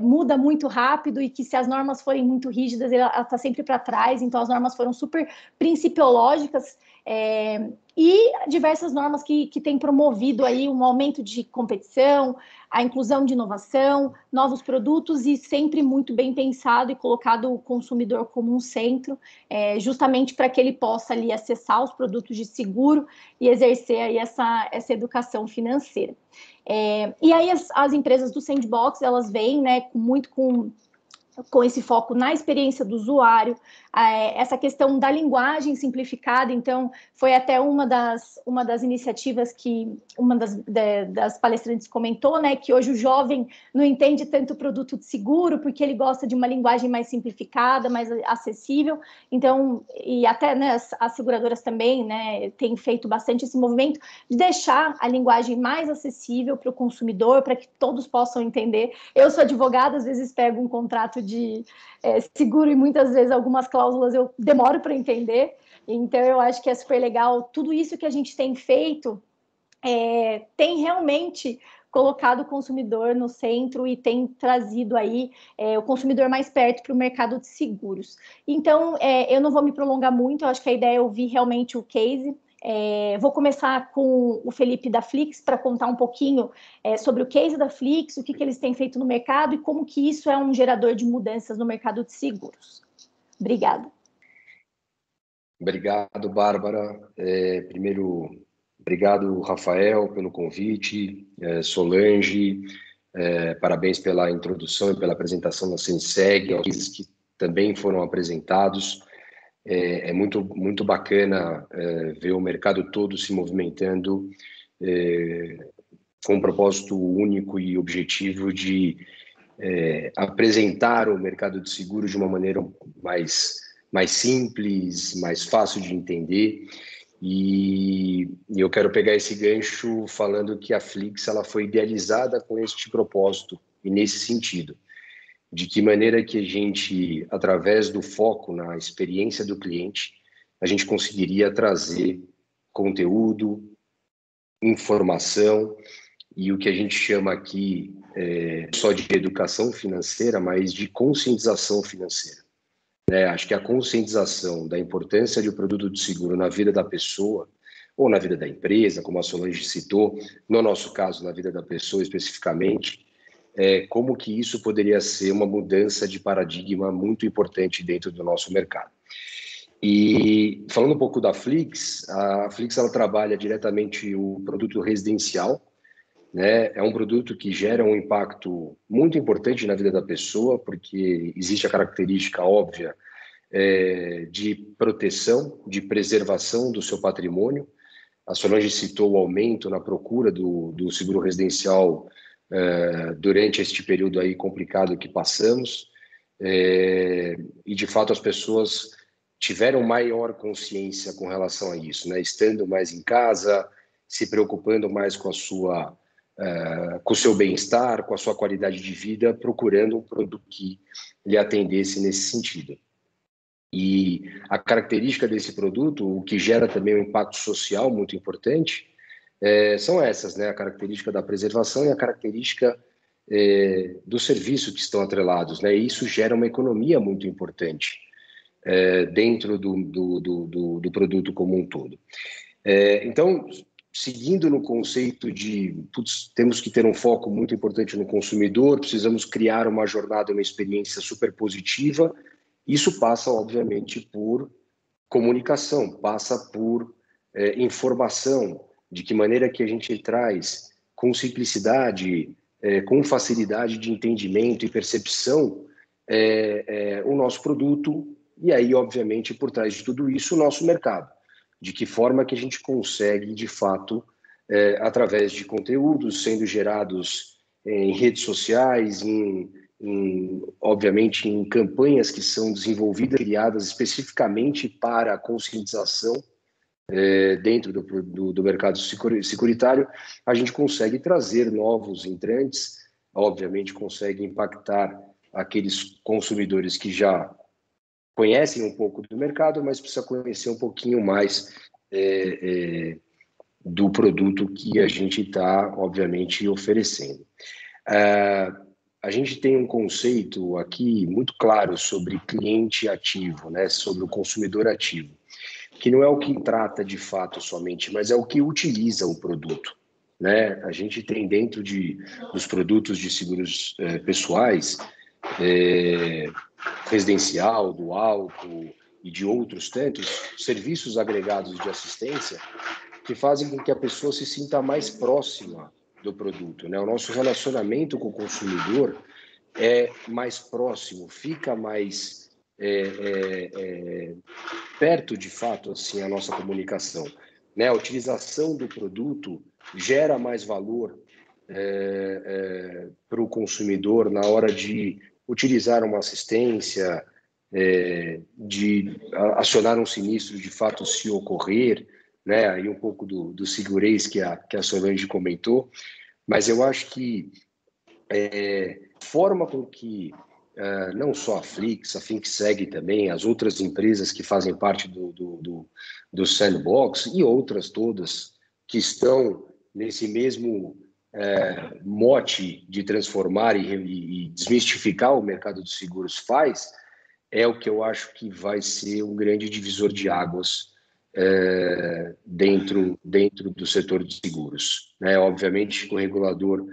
muda muito rápido e que se as normas forem muito rígidas, ela está sempre para trás. Então, as normas foram super principiológicas, e diversas normas que têm promovido aí um aumento de competição, a inclusão de inovação, novos produtos e sempre muito bem pensado e colocado o consumidor como um centro, justamente para que ele possa ali acessar os produtos de seguro e exercer aí essa educação financeira. E aí as empresas do sandbox, elas vêm, né, muito com esse foco na experiência do usuário, essa questão da linguagem simplificada. Então, foi até uma das iniciativas que uma das palestrantes comentou, né, que hoje o jovem não entende tanto o produto de seguro, porque ele gosta de uma linguagem mais simplificada, mais acessível. Então, e até, né, as seguradoras também, né, têm feito bastante esse movimento de deixar a linguagem mais acessível para o consumidor, para que todos possam entender. Eu sou advogada, às vezes pego um contrato de seguro e muitas vezes algumas cláusulas eu demoro para entender. Então, eu acho que é super legal. Tudo isso que a gente tem feito tem realmente colocado o consumidor no centro e tem trazido aí o consumidor mais perto para o mercado de seguros. Então, eu não vou me prolongar muito, eu acho que a ideia é ouvir realmente o case Vou começar com o Felipe da Flix para contar um pouquinho sobre o case da Flix, o que eles têm feito no mercado e como que isso é um gerador de mudanças no mercado de seguros. Obrigada. Obrigado, Bárbara. Primeiro, obrigado, Rafael, pelo convite, Solange, parabéns pela introdução e pela apresentação da CNSEG, aos que também foram apresentados. É muito bacana ver o mercado todo se movimentando com um propósito único e objetivo de apresentar o mercado de seguro de uma maneira mais simples, mais fácil de entender. E eu quero pegar esse gancho falando que a Flix ela foi idealizada com este propósito e nesse sentido. De que maneira que a gente, através do foco na experiência do cliente, a gente conseguiria trazer conteúdo, informação e o que a gente chama aqui só de educação financeira, mas de conscientização financeira. Acho que a conscientização da importância de um produto de seguro na vida da pessoa ou na vida da empresa, como a Solange citou, no nosso caso, na vida da pessoa especificamente, como que isso poderia ser uma mudança de paradigma muito importante dentro do nosso mercado. E falando um pouco da Flix, a Flix ela trabalha diretamente o produto residencial, né? É um produto que gera um impacto muito importante na vida da pessoa, porque existe a característica óbvia de proteção, de preservação do seu patrimônio. A Solange citou o aumento na procura do seguro residencial durante este período aí complicado que passamos, e de fato as pessoas tiveram maior consciência com relação a isso, né? Estando mais em casa, se preocupando mais com o seu bem-estar, com a sua qualidade de vida, procurando um produto que lhe atendesse nesse sentido. E a característica desse produto, o que gera também um impacto social muito importante, são essas, né? A característica da preservação e a característica do serviço que estão atrelados, né? E isso gera uma economia muito importante dentro do produto como um todo. Então, seguindo no conceito de temos que ter um foco muito importante no consumidor, precisamos criar uma jornada, uma experiência super positiva. Isso passa, obviamente, por comunicação, passa por informação, de que maneira que a gente traz com simplicidade, com facilidade de entendimento e percepção o nosso produto e aí, obviamente, por trás de tudo isso, o nosso mercado. De que forma que a gente consegue, de fato, através de conteúdos sendo gerados em redes sociais, obviamente, em campanhas que são desenvolvidas, criadas especificamente para a conscientização dentro do mercado securitário, a gente consegue trazer novos entrantes, obviamente consegue impactar aqueles consumidores que já conhecem um pouco do mercado, mas precisa conhecer um pouquinho mais do produto que a gente está, obviamente, oferecendo. A gente tem um conceito aqui muito claro sobre cliente ativo, né, sobre o consumidor ativo, que não é o que trata de fato somente, mas é o que utiliza o produto, né? A gente tem dentro dos produtos de seguros pessoais, residencial, do auto e de outros tantos serviços agregados de assistência que fazem com que a pessoa se sinta mais próxima do produto, né? O nosso relacionamento com o consumidor é mais próximo, fica mais perto, de fato, assim, a nossa comunicação, né? A utilização do produto gera mais valor para o consumidor na hora de utilizar uma assistência, de acionar um sinistro de fato se ocorrer, né? Aí um pouco do segurez que a Solange comentou, mas eu acho que a forma com que não só a Flix, a FinSeg também, as outras empresas que fazem parte do Sandbox e outras todas que estão nesse mesmo mote de transformar e desmistificar o mercado de seguros é o que eu acho que vai ser um grande divisor de águas dentro do setor de seguros, né? Obviamente, o regulador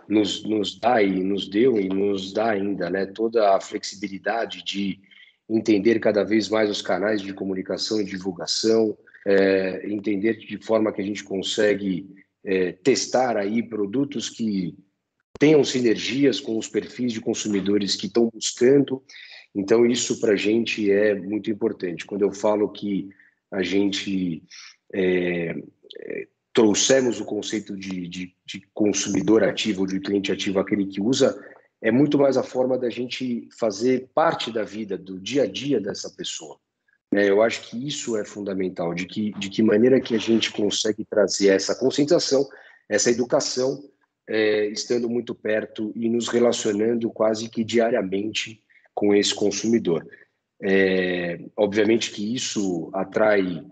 nos dá e nos deu e nos dá ainda, né, toda a flexibilidade de entender cada vez mais os canais de comunicação e divulgação, entender de forma que a gente consegue testar aí produtos que tenham sinergias com os perfis de consumidores que estão buscando. Então, isso para a gente é muito importante. Quando eu falo que a gente trouxemos o conceito de consumidor ativo, de cliente ativo, aquele que usa, é muito mais a forma da gente fazer parte da vida, do dia a dia dessa pessoa. Eu acho que isso é fundamental, de que maneira que a gente consegue trazer essa conscientização, essa educação, estando muito perto e nos relacionando quase que diariamente com esse consumidor. Obviamente que isso atrai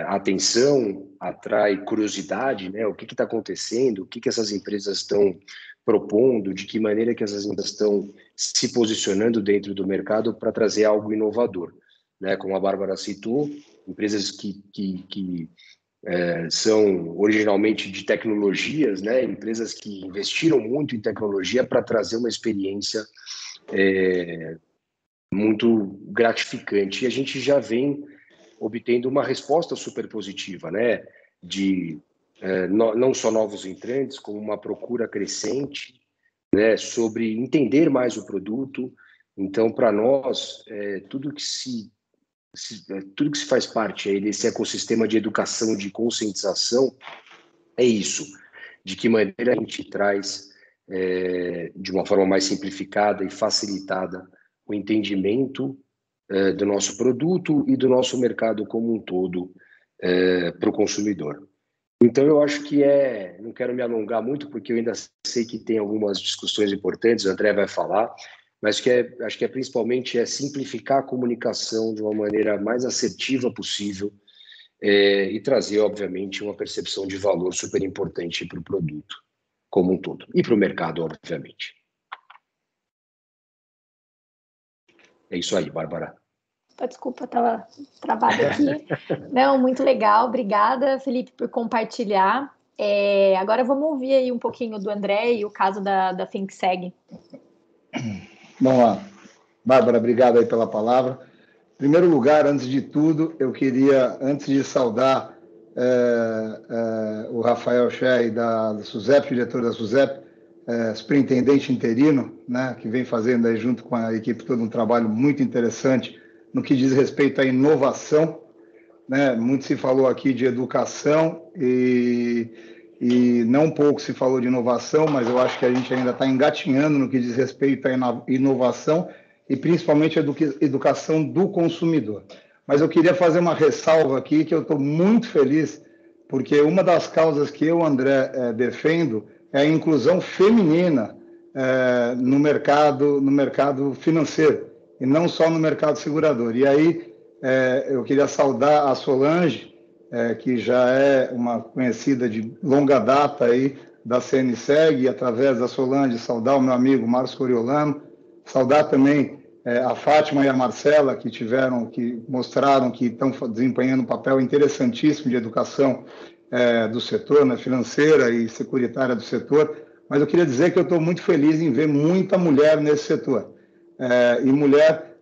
atenção, atrai curiosidade, né? O que está acontecendo, o que essas empresas estão propondo, de que maneira que essas empresas estão se posicionando dentro do mercado para trazer algo inovador, né? Como a Bárbara citou, empresas que são originalmente de tecnologias, né? Empresas que investiram muito em tecnologia para trazer uma experiência muito gratificante. E a gente já vem obtendo uma resposta super positiva, né? Não só novos entrantes, como uma procura crescente, né? Sobre entender mais o produto. Então, para nós, tudo que se faz parte aí desse ecossistema de educação, de conscientização, é isso. De que maneira a gente traz, de uma forma mais simplificada e facilitada, o entendimento do nosso produto e do nosso mercado como um todo para o consumidor. Então, eu acho que não quero me alongar muito, porque eu ainda sei que tem algumas discussões importantes, o André vai falar, mas acho que principalmente simplificar a comunicação de uma maneira mais assertiva possível e trazer, obviamente, uma percepção de valor super importante para o produto como um todo e para o mercado, obviamente. É isso aí, Bárbara. Desculpa, estava travada aqui. Não, muito legal. Obrigada, Felipe, por compartilhar. Agora vamos ouvir aí um pouquinho do André e o caso da ThinkSeg. Vamos lá. Bárbara, obrigado aí pela palavra. Em primeiro lugar, antes de tudo, eu queria, antes de saudar o Rafael Scherri da SUSEP, diretor da SUSEP, superintendente interino, né, que vem fazendo aí junto com a equipe todo um trabalho muito interessante no que diz respeito à inovação, né? Muito se falou aqui de educação e não pouco se falou de inovação, mas eu acho que a gente ainda está engatinhando no que diz respeito à inovação e principalmente a educação do consumidor. Mas eu queria fazer uma ressalva aqui, que eu estou muito feliz, porque uma das causas que eu, André, defendo é a inclusão feminina no mercado financeiro, e não só no mercado segurador. E aí eu queria saudar a Solange, que já é uma conhecida de longa data aí da CNSEG, e através da Solange saudar o meu amigo Marcos Coriolano, saudar também a Fátima e a Marcela, que mostraram que estão desempenhando um papel interessantíssimo de educação do setor, né, financeira e securitária do setor. Mas eu queria dizer que eu estou muito feliz em ver muita mulher nesse setor. E mulher,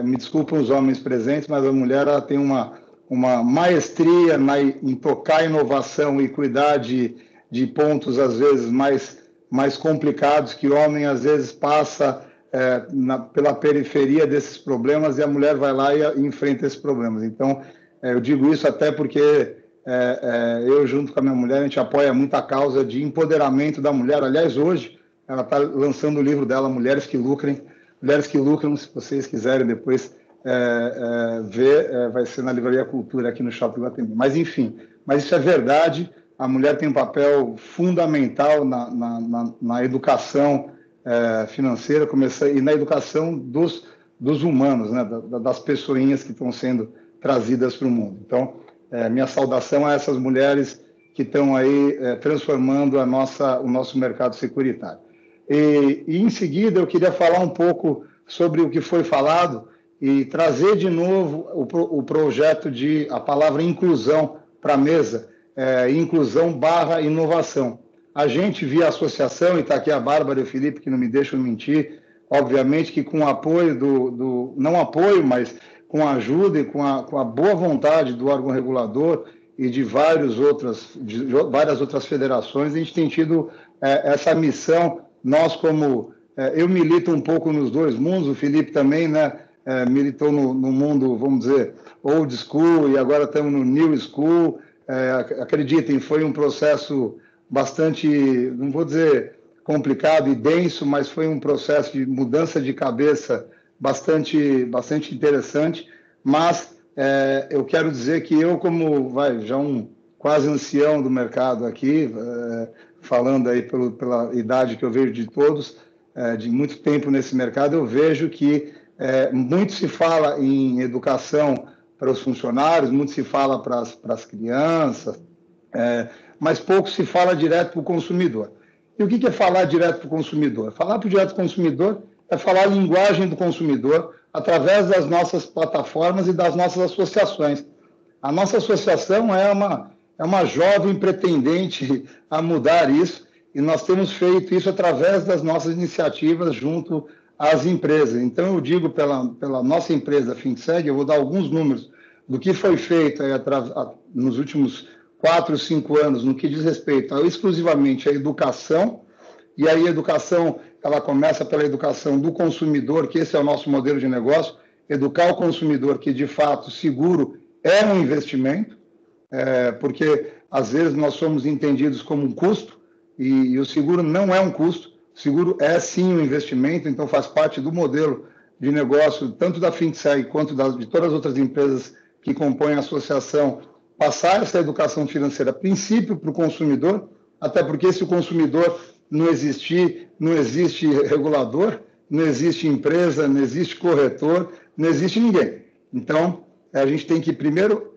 me desculpem os homens presentes, mas a mulher ela tem uma maestria em tocar inovação e cuidar de pontos, às vezes, mais complicados, que o homem, às vezes, passa pela periferia desses problemas, e a mulher vai lá e enfrenta esses problemas. Então, eu digo isso até porque eu, junto com a minha mulher, a gente apoia muito a causa de empoderamento da mulher. Aliás, hoje, ela está lançando o livro dela, Mulheres que Lucrem. Mulheres que Lucram, se vocês quiserem depois ver, vai ser na Livraria Cultura, aqui no Shopping Guatemi. Mas, enfim, isso é verdade. A mulher tem um papel fundamental na educação financeira, e na educação dos humanos, né, das pessoinhas que estão sendo trazidas para o mundo. Então, minha saudação a essas mulheres que estão aí transformando o nosso mercado securitário. E em seguida, eu queria falar um pouco sobre o que foi falado, e trazer de novo o projeto a palavra inclusão para a mesa, inclusão/inovação. A gente, via associação, e está aqui a Bárbara e o Felipe, que não me deixam mentir, obviamente que com o apoio não apoio, mas com a ajuda e com a boa vontade do órgão regulador e de várias outras federações, a gente tem tido essa missão. Nós, eu milito um pouco nos dois mundos, o Felipe também, né, militou no mundo, vamos dizer, old school, e agora estamos no new school. Acreditem, foi um processo bastante, não vou dizer complicado e denso, mas foi um processo de mudança de cabeça bastante interessante. Mas eu quero dizer que eu, como já quase ancião do mercado aqui, falando aí pela idade que eu vejo de todos, de muito tempo nesse mercado, eu vejo que muito se fala em educação para os funcionários, muito se fala para as crianças, mas pouco se fala direto para o consumidor. E o que é falar direto para o consumidor? Falar para o direto para o consumidor é falar a linguagem do consumidor através das nossas plataformas e das nossas associações. A nossa associação é uma jovem pretendente a mudar isso, e nós temos feito isso através das nossas iniciativas junto às empresas. Então, eu digo pela nossa empresa FinSeg, eu vou dar alguns números do que foi feito nos últimos 4, 5 anos, no que diz respeito exclusivamente à educação. E aí a educação, ela começa pela educação do consumidor, que esse é o nosso modelo de negócio, educar o consumidor que, de fato, seguro é um investimento, porque, às vezes, nós somos entendidos como um custo, e o seguro não é um custo, o seguro é, sim, um investimento, então faz parte do modelo de negócio, tanto da FinSeg quanto de todas as outras empresas que compõem a associação, passar essa educação financeira, a princípio, para o consumidor, até porque se o consumidor não existir, não existe regulador, não existe empresa, não existe corretor, não existe ninguém. Então, a gente tem que primeiro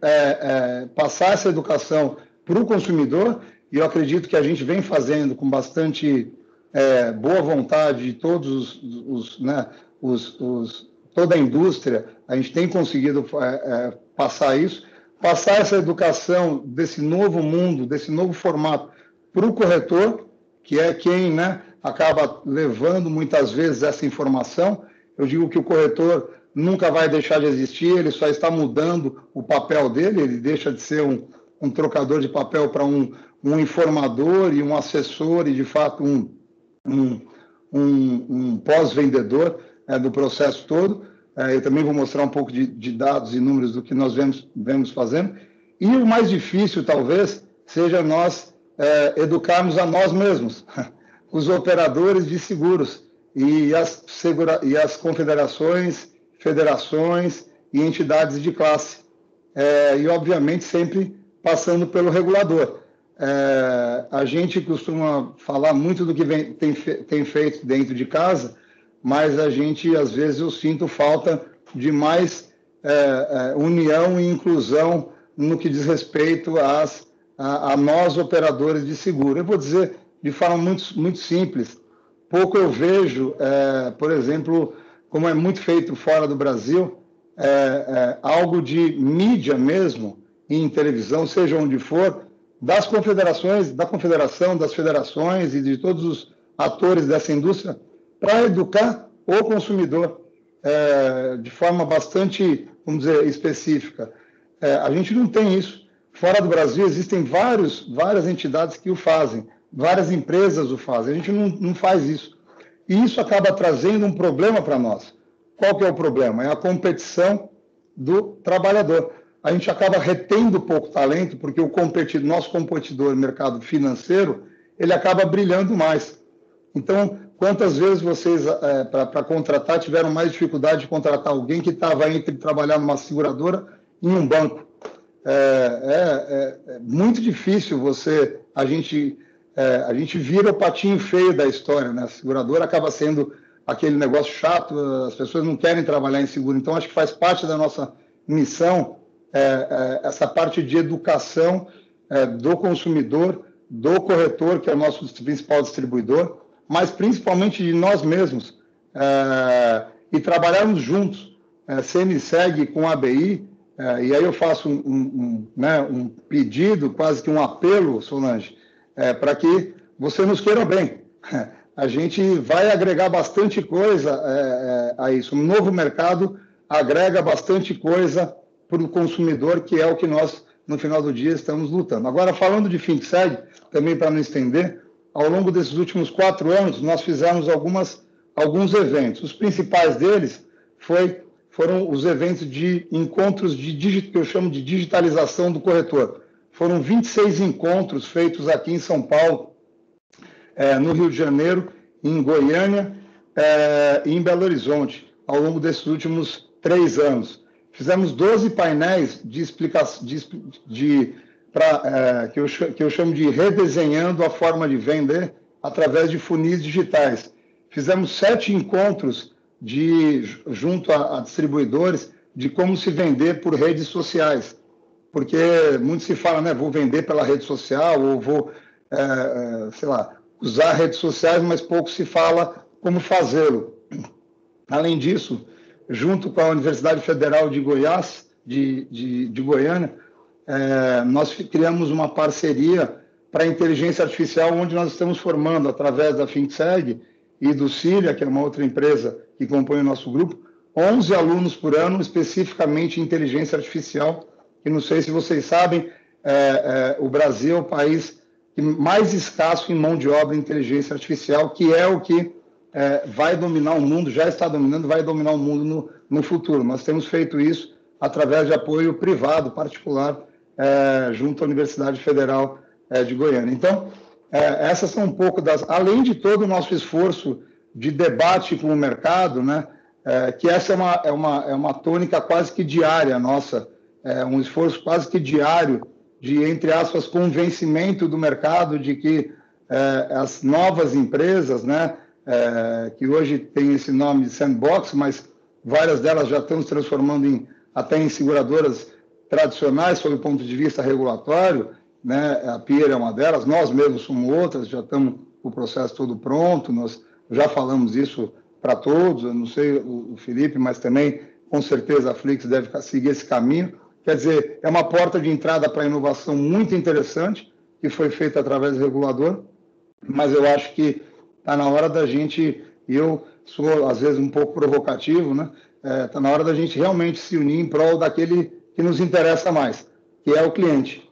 passar essa educação para o consumidor, e eu acredito que a gente vem fazendo com bastante boa vontade de todos toda a indústria, a gente tem conseguido passar isso, passar essa educação desse novo mundo, desse novo formato para o corretor, que é quem acaba levando muitas vezes essa informação. Eu digo que o corretor nunca vai deixar de existir, ele só está mudando o papel dele, ele deixa de ser um trocador de papel para um informador e um assessor e, de fato, um pós-vendedor do processo todo. Eu também vou mostrar um pouco de dados e números do que nós vemos fazendo. E o mais difícil, talvez, seja nós educarmos a nós mesmos, os operadores de seguros e as confederações, federações e entidades de classe. E, obviamente, sempre passando pelo regulador. A gente costuma falar muito do que tem feito dentro de casa, mas a gente, às vezes, eu sinto falta de mais união e inclusão no que diz respeito a nós, operadores de seguro. Eu vou dizer de forma muito, muito simples. Pouco eu vejo, por exemplo, como é muito feito fora do Brasil, algo de mídia mesmo, em televisão, seja onde for, das confederações, da confederação, das federações e de todos os atores dessa indústria, para educar o consumidor de forma bastante, vamos dizer, específica. A gente não tem isso. Fora do Brasil existem várias entidades que o fazem, várias empresas o fazem. A gente não faz isso. E isso acaba trazendo um problema para nós. Qual que é o problema? É a competição do trabalhador. A gente acaba retendo pouco talento, porque o nosso competidor no mercado financeiro, ele acaba brilhando mais. Então, quantas vezes vocês, para contratar, tiveram mais dificuldade de contratar alguém que estava entre trabalhar numa seguradora e em um banco? É muito difícil a gente vira o patinho feio da história, né? A seguradora acaba sendo aquele negócio chato, as pessoas não querem trabalhar em seguro. Então, acho que faz parte da nossa missão essa parte de educação do consumidor, do corretor, que é o nosso principal distribuidor, mas principalmente de nós mesmos, e trabalharmos juntos. CNSEG com a ABI, e aí eu faço um pedido, quase que um apelo, Solange, para que você nos queira bem. A gente vai agregar bastante coisa a isso. Um novo mercado agrega bastante coisa para o consumidor, que é o que nós, no final do dia, estamos lutando. Agora, falando de FinSeg, também para não estender, ao longo desses últimos 4 anos, nós fizemos alguns eventos. Os principais deles foram os eventos de encontros que eu chamo de digitalização do corretor. Foram 26 encontros feitos aqui em São Paulo, no Rio de Janeiro, em Goiânia e em Belo Horizonte, ao longo desses últimos 3 anos. Fizemos 12 painéis de explicação, que eu chamo de redesenhando a forma de vender através de funis digitais. Fizemos 7 encontros junto a distribuidores de como se vender por redes sociais, porque muito se fala, né, vou vender pela rede social ou vou, usar redes sociais, mas pouco se fala como fazê-lo. Além disso, junto com a Universidade Federal de Goiás, de Goiânia, nós criamos uma parceria para a inteligência artificial, onde nós estamos formando, através da FinSeg e do Cilia, que é uma outra empresa que compõe o nosso grupo, 11 alunos por ano, especificamente em inteligência artificial, que não sei se vocês sabem, o Brasil é o país mais escasso em mão de obra em inteligência artificial, que é o que vai dominar o mundo, já está dominando, vai dominar o mundo no futuro. Nós temos feito isso através de apoio privado, particular, junto à Universidade Federal de Goiânia. Então, essas são um pouco além de todo o nosso esforço de debate com o mercado, né, que essa é uma tônica quase que diária nossa, um esforço quase que diário de, entre aspas, convencimento do mercado de que as novas empresas, né, que hoje tem esse nome de sandbox, mas várias delas já estão se transformando até em seguradoras tradicionais sob o ponto de vista regulatório, né? A Pier é uma delas, nós mesmos somos outras, já estamos com o processo todo pronto, nós já falamos isso para todos, eu não sei o Felipe, mas também, com certeza, a Flix deve seguir esse caminho. Quer dizer, é uma porta de entrada para a inovação muito interessante, que foi feita através do regulador, mas eu acho que está na hora da gente, e eu sou, às vezes, um pouco provocativo, né? Está na hora da gente realmente se unir em prol daquele que nos interessa mais, que é o cliente.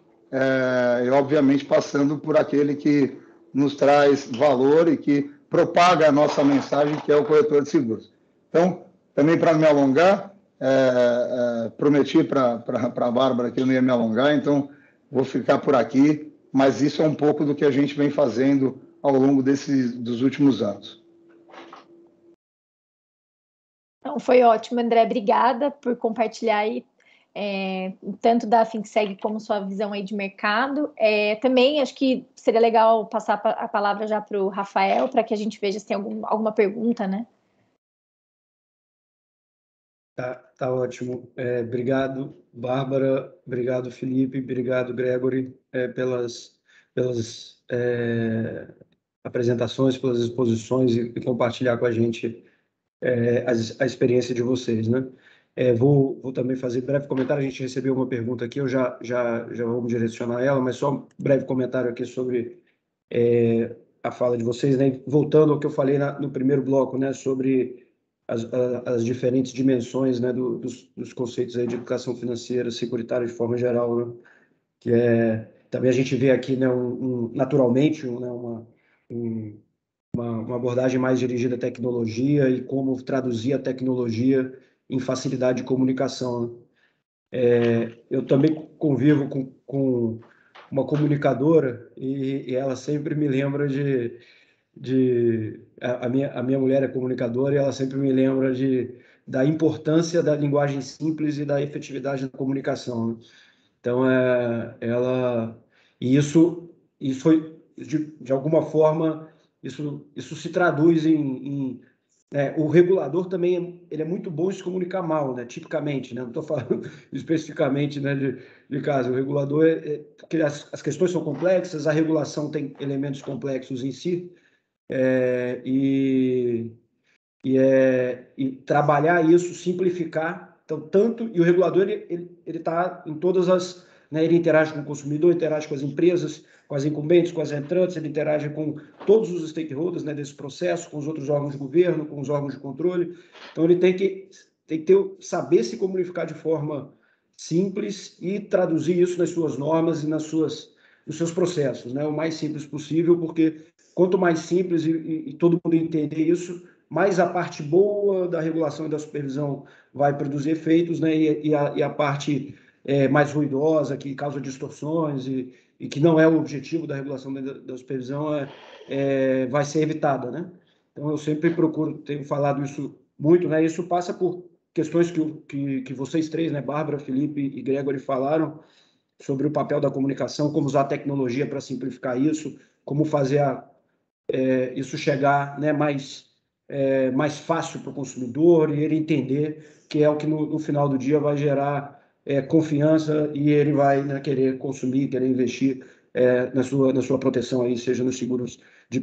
E, obviamente, passando por aquele que nos traz valor e que propaga a nossa mensagem, que é o corretor de seguros. Então, também para me alongar, prometi para a Bárbara que eu não ia me alongar, então vou ficar por aqui, mas isso é um pouco do que a gente vem fazendo ao longo dos últimos anos. Então, foi ótimo, André. Obrigada por compartilhar aí, tanto da FinSeg como sua visão aí de mercado. Também acho que seria legal passar a palavra já para o Rafael, para que a gente veja se tem alguma pergunta, né? Tá ótimo. Obrigado, Bárbara. Obrigado, Felipe. Obrigado, Gregory, pelas apresentações, pelas exposições e compartilhar com a gente a experiência de vocês, né? Vou também fazer breve comentário. A gente recebeu uma pergunta aqui, eu já vou me direcionar a ela, mas só um breve comentário aqui sobre a fala de vocês, né? Voltando ao que eu falei no primeiro bloco, né? Sobre as diferentes dimensões, né? Dos conceitos aí de educação financeira, securitária de forma geral, né? Que também a gente vê aqui, né? Naturalmente, uma abordagem mais dirigida à tecnologia e como traduzir a tecnologia em facilidade de comunicação. Eu também convivo com uma comunicadora e ela sempre me lembra a minha mulher é comunicadora e ela sempre me lembra da importância da linguagem simples e da efetividade da comunicação, né? Então, e isso foi, de alguma forma, isso se traduz o regulador também ele é muito bom em se comunicar mal, né? Tipicamente, né? Não estou falando especificamente, né, de caso. O regulador porque as questões são complexas, a regulação tem elementos complexos em si, e e trabalhar isso, simplificar. Então, e o regulador ele está em todas as, né, ele interage com o consumidor, interage com as empresas, com as incumbentes, com as entrantes, ele interage com todos os stakeholders, né, desse processo, com os outros órgãos de governo, com os órgãos de controle. Então, ele tem que saber se comunicar de forma simples e traduzir isso nas suas normas e nos seus processos, né, o mais simples possível, porque quanto mais simples e todo mundo entender isso, mais a parte boa da regulação e da supervisão vai produzir efeitos, né, e a parte mais ruidosa, que causa distorções e que não é o objetivo da regulação da supervisão, vai ser evitada, né? Então, eu sempre tenho falado isso muito, né? Isso passa por questões que vocês três, né, Bárbara, Felipe e Gregory, falaram sobre o papel da comunicação, como usar a tecnologia para simplificar isso, como fazer isso chegar, né, mais fácil para o consumidor e ele entender que é o que no final do dia vai gerar confiança e ele vai, né, querer consumir, querer investir na sua proteção, aí, seja nos seguros de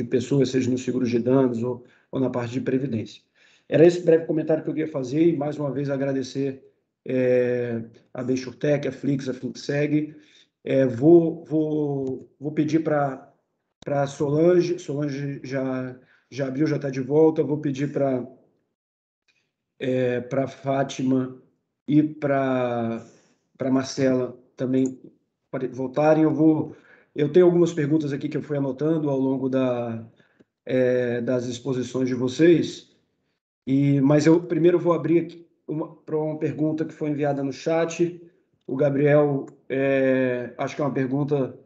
pessoas, seja nos seguros de danos ou na parte de previdência. Era esse breve comentário que eu queria fazer e, mais uma vez, agradecer a Benchurtec, a Flix, a Flixseg. Vou pedir para Solange já abriu, já está de volta. Vou pedir para Fátima e para Marcela também voltarem. Eu tenho algumas perguntas aqui que eu fui anotando ao longo das exposições de vocês, mas eu primeiro vou abrir aqui para uma pergunta que foi enviada no chat. O Gabriel, acho que é uma pergunta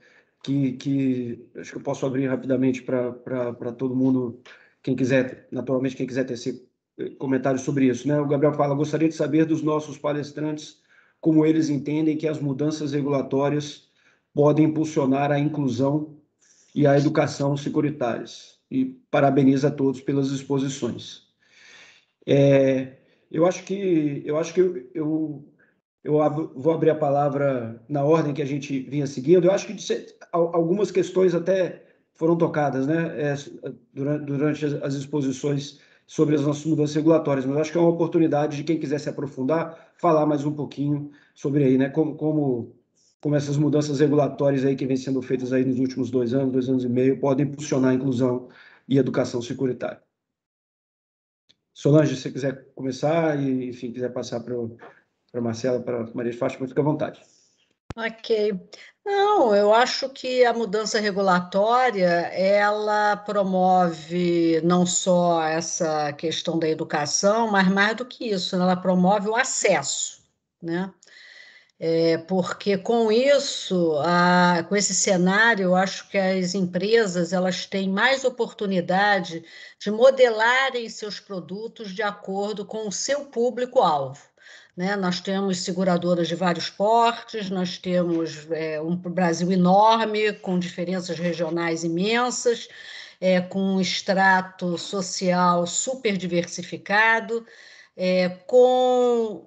que acho que eu posso abrir rapidamente para todo mundo, quem quiser, naturalmente, quem quiser ter esse comentário sobre isso, né? O Gabriel fala: gostaria de saber dos nossos palestrantes como eles entendem que as mudanças regulatórias podem impulsionar a inclusão e a educação securitárias. E parabenizo a todos pelas exposições. Eu acho que eu vou abrir a palavra na ordem que a gente vinha seguindo. Eu acho que algumas questões até foram tocadas, né, durante as exposições sobre as nossas mudanças regulatórias, mas acho que é uma oportunidade de quem quiser se aprofundar, falar mais um pouquinho sobre aí, né, como essas mudanças regulatórias aí que vêm sendo feitas aí nos últimos 2 anos e meio, podem impulsionar a inclusão e a educação securitária. Solange, se você quiser começar e, enfim, quiser passar para Marcela, para Maria de Fátima, fica à vontade. Ok. Não, eu acho que a mudança regulatória, ela promove não só essa questão da educação, mas mais do que isso, ela promove o acesso, né? Porque com isso, com esse cenário, eu acho que as empresas elas têm mais oportunidade de modelarem seus produtos de acordo com o seu público-alvo. Né? Nós temos seguradoras de vários portes, nós temos um Brasil enorme, com diferenças regionais imensas, com um extrato social super diversificado, com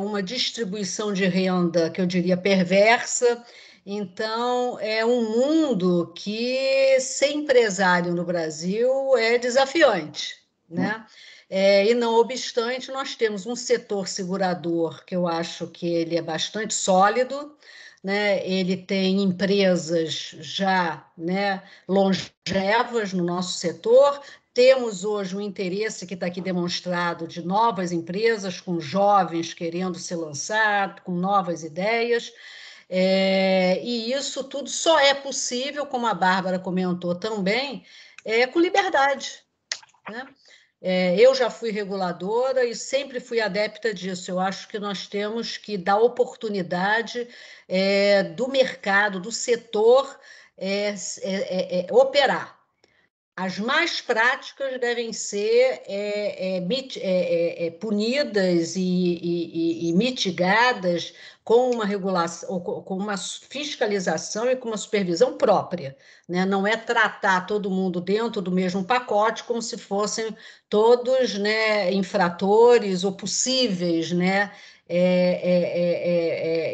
uma distribuição de renda que eu diria perversa. Então, é um mundo que ser empresário no Brasil é desafiante, né? E não obstante, nós temos um setor segurador que eu acho que ele é bastante sólido, né? Ele tem empresas já, né, longevas no nosso setor. Temos hoje um interesse que está aqui demonstrado de novas empresas, com jovens querendo se lançar, com novas ideias. E isso tudo só é possível, como a Bárbara comentou também, com liberdade, né? Eu já fui reguladora e sempre fui adepta disso. Eu acho que nós temos que dar oportunidade do mercado, do setor, operar. As mais práticas devem ser punidas e mitigadas com uma regulação, com uma fiscalização e com uma supervisão própria, né? Não é tratar todo mundo dentro do mesmo pacote como se fossem todos, né, infratores ou possíveis, né,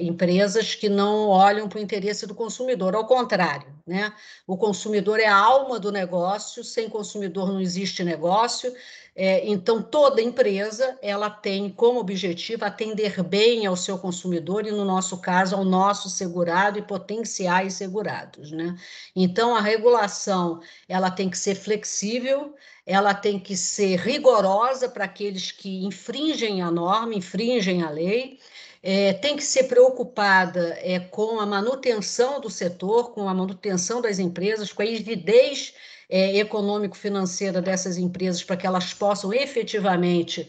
empresas que não olham para o interesse do consumidor, ao contrário, né? O consumidor é a alma do negócio, sem consumidor não existe negócio, Então, toda empresa ela tem como objetivo atender bem ao seu consumidor e, no nosso caso, ao nosso segurado e potenciais segurados, né? Então, a regulação ela tem que ser flexível, ela tem que ser rigorosa para aqueles que infringem a norma, infringem a lei, tem que ser preocupada com a manutenção do setor, com a manutenção das empresas, com a liquidez econômico-financeira dessas empresas, para que elas possam efetivamente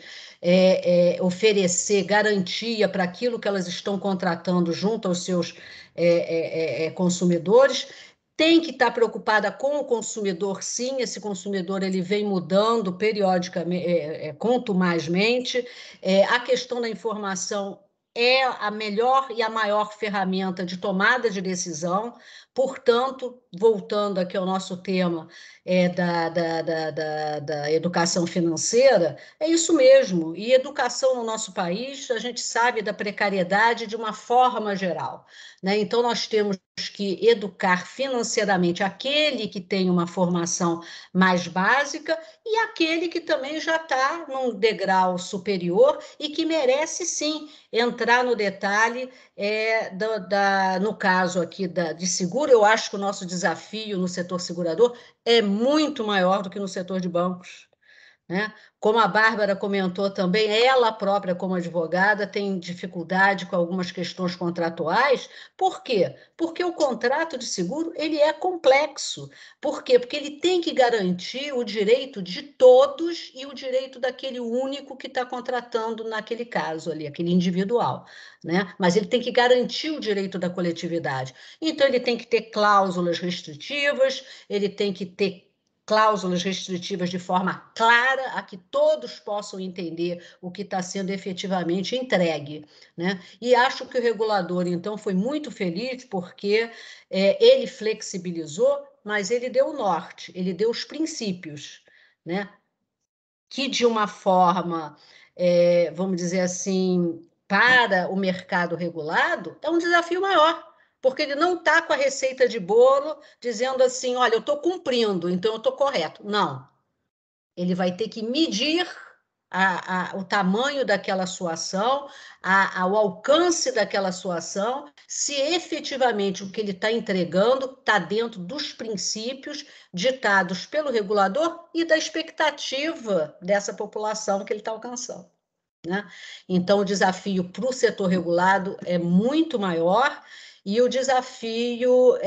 oferecer garantia para aquilo que elas estão contratando junto aos seus consumidores. Tem que estar preocupada com o consumidor, sim, esse consumidor ele vem mudando periodicamente, contumazmente. A questão da informação é a melhor e a maior ferramenta de tomada de decisão. Portanto, voltando aqui ao nosso tema da educação financeira, é isso mesmo. E educação no nosso país, a gente sabe da precariedade de uma forma geral, né? Então, nós temos que educar financeiramente aquele que tem uma formação mais básica e aquele que também já está num degrau superior e que merece, sim, entrar no detalhe no caso aqui de seguro. Eu acho que o nosso desafio no setor segurador é muito maior do que no setor de bancos, né? Como a Bárbara comentou também, ela própria, como advogada, tem dificuldade com algumas questões contratuais. Por quê? Porque o contrato de seguro ele é complexo. Por quê? Porque ele tem que garantir o direito de todos e o direito daquele único que está contratando naquele caso ali, aquele individual, né? Mas ele tem que garantir o direito da coletividade. Então, ele tem que ter cláusulas restritivas, ele tem que ter cláusulas restritivas de forma clara, a que todos possam entender o que está sendo efetivamente entregue, né? E acho que o regulador, então, foi muito feliz, porque ele flexibilizou, mas ele deu o norte, ele deu os princípios, né? Que, de uma forma, vamos dizer assim, para o mercado regulado, é um desafio maior, porque ele não está com a receita de bolo dizendo assim, olha, eu estou cumprindo, então eu estou correto. Não. Ele vai ter que medir o tamanho daquela sua ação, o alcance daquela sua ação, se efetivamente o que ele está entregando está dentro dos princípios ditados pelo regulador e da expectativa dessa população que ele está alcançando, né? Então, o desafio para o setor regulado é muito maior. E o desafio,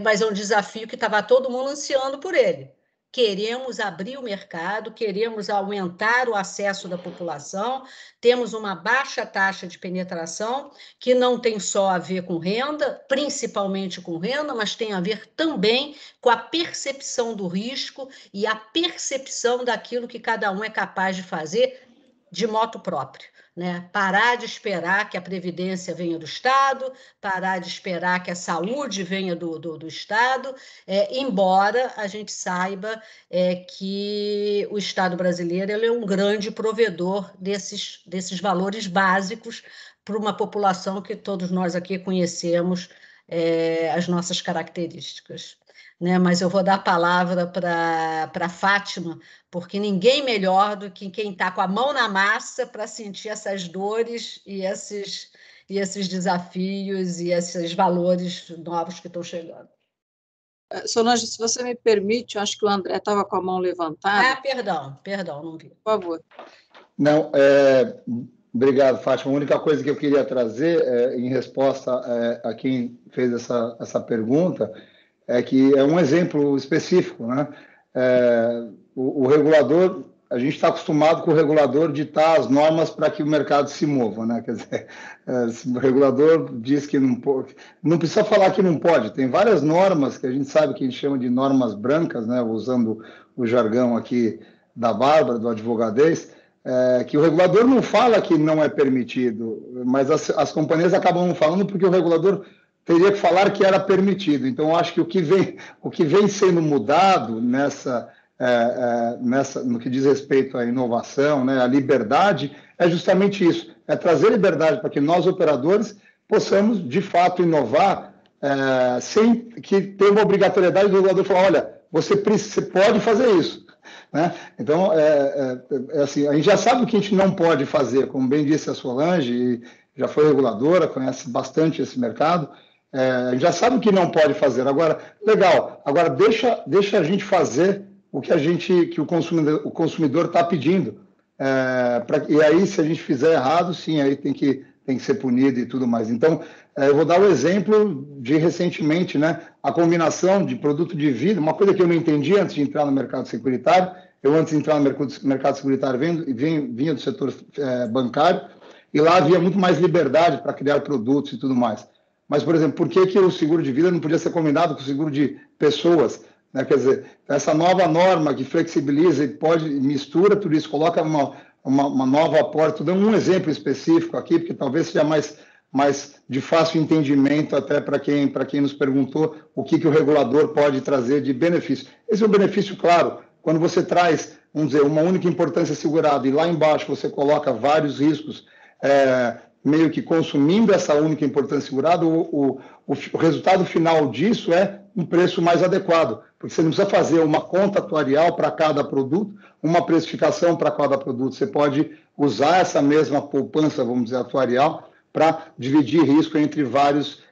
mas é um desafio que estava todo mundo ansiando por ele. Queremos abrir o mercado, queremos aumentar o acesso da população, temos uma baixa taxa de penetração, que não tem só a ver com renda, principalmente com renda, mas tem a ver também com a percepção do risco e a percepção daquilo que cada um é capaz de fazer de moto próprio, né? Parar de esperar que a Previdência venha do Estado, parar de esperar que a saúde venha do Estado, embora a gente saiba que o Estado brasileiro ele é um grande provedor desses valores básicos para uma população que todos nós aqui conhecemos as nossas características, né? Mas eu vou dar a palavra para a Fátima, porque ninguém melhor do que quem está com a mão na massa para sentir essas dores e esses desafios e esses valores novos que estão chegando. Solange, se você me permite, eu acho que o André estava com a mão levantada. Ah, perdão, não vi. Por favor. Não, obrigado, Fátima. A única coisa que eu queria trazer, em resposta a quem fez essa pergunta, é que é um exemplo específico, né? O regulador, a gente está acostumado com o regulador ditar as normas para que o mercado se mova, né? Quer dizer, se o regulador diz que não pode, não precisa falar que não pode, tem várias normas que a gente sabe que a gente chama de normas brancas, né? Usando o jargão aqui da Bárbara, do advogadez, que o regulador não fala que não é permitido, mas as companhias acabam falando porque o regulador teria que falar que era permitido. Então, eu acho que o que vem sendo mudado no que diz respeito à inovação, né, à liberdade, é justamente isso, é trazer liberdade para que nós, operadores, possamos, de fato, inovar sem que tenha uma obrigatoriedade do regulador falar, olha, você pode fazer isso. né? Então, assim, a gente já sabe o que a gente não pode fazer, como bem disse a Solange, já foi reguladora, conhece bastante esse mercado, a gente já sabe o que não pode fazer. Agora, legal, agora deixa a gente fazer o que o consumidor está pedindo. E aí, se a gente fizer errado, sim, aí tem que ser punido e tudo mais. Então, eu vou dar o exemplo de recentemente, né, a combinação de produto de vida, uma coisa que eu não entendi antes de entrar no mercado securitário. Eu, antes de entrar no mercado securitário, vinha do setor bancário, e lá havia muito mais liberdade para criar produtos e tudo mais. Mas, por exemplo, por que o seguro de vida não podia ser combinado com o seguro de pessoas? Né? Quer dizer, essa nova norma que flexibiliza e mistura tudo isso, coloca uma nova aporte. Estou dando um exemplo específico aqui, porque talvez seja mais de fácil entendimento até para quem nos perguntou o que o regulador pode trazer de benefício. Esse é um benefício, claro, quando você traz, vamos dizer, uma única importância segurada e lá embaixo você coloca vários riscos, meio que consumindo essa única importância segurada, o resultado final disso é um preço mais adequado, porque você não precisa fazer uma conta atuarial para cada produto, uma precificação para cada produto. Você pode usar essa mesma poupança, vamos dizer, atuarial, para dividir risco entre vários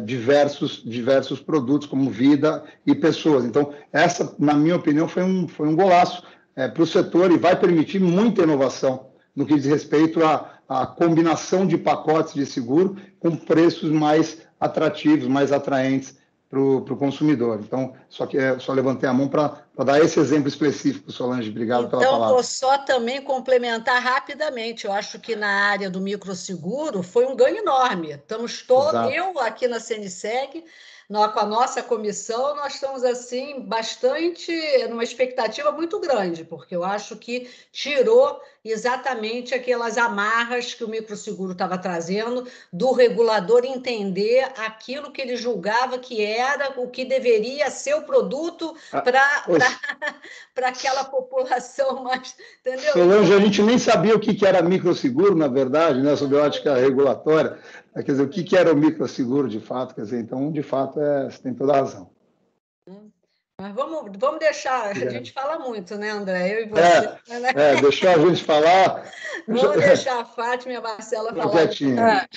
diversos produtos, como vida e pessoas. Então, essa, na minha opinião, foi um golaço para o setor e vai permitir muita inovação no que diz respeito à combinação de pacotes de seguro com preços mais atrativos, mais atraentes para o consumidor. Então, só levantei a mão para dar esse exemplo específico, Solange. Obrigado pela palavra. Então, vou só também complementar rapidamente. Eu acho que na área do microseguro foi um ganho enorme. Estamos todos, eu aqui na CNSEG, com a nossa comissão, nós estamos assim bastante numa expectativa muito grande, porque eu acho que tirou exatamente aquelas amarras que o microseguro estava trazendo, do regulador entender aquilo que ele julgava que era o que deveria ser o produto para aquela população mais, entendeu? Solange, a gente nem sabia o que era microseguro, na verdade, né, sob a ótica regulatória. Quer dizer, o que era o microseguro, de fato? Quer dizer, então, de fato, você tem toda a razão. Mas vamos deixar, a gente fala muito, né, André? Eu e você. Deixou a gente falar. Vamos deixar a Fátima e a Marcela falar.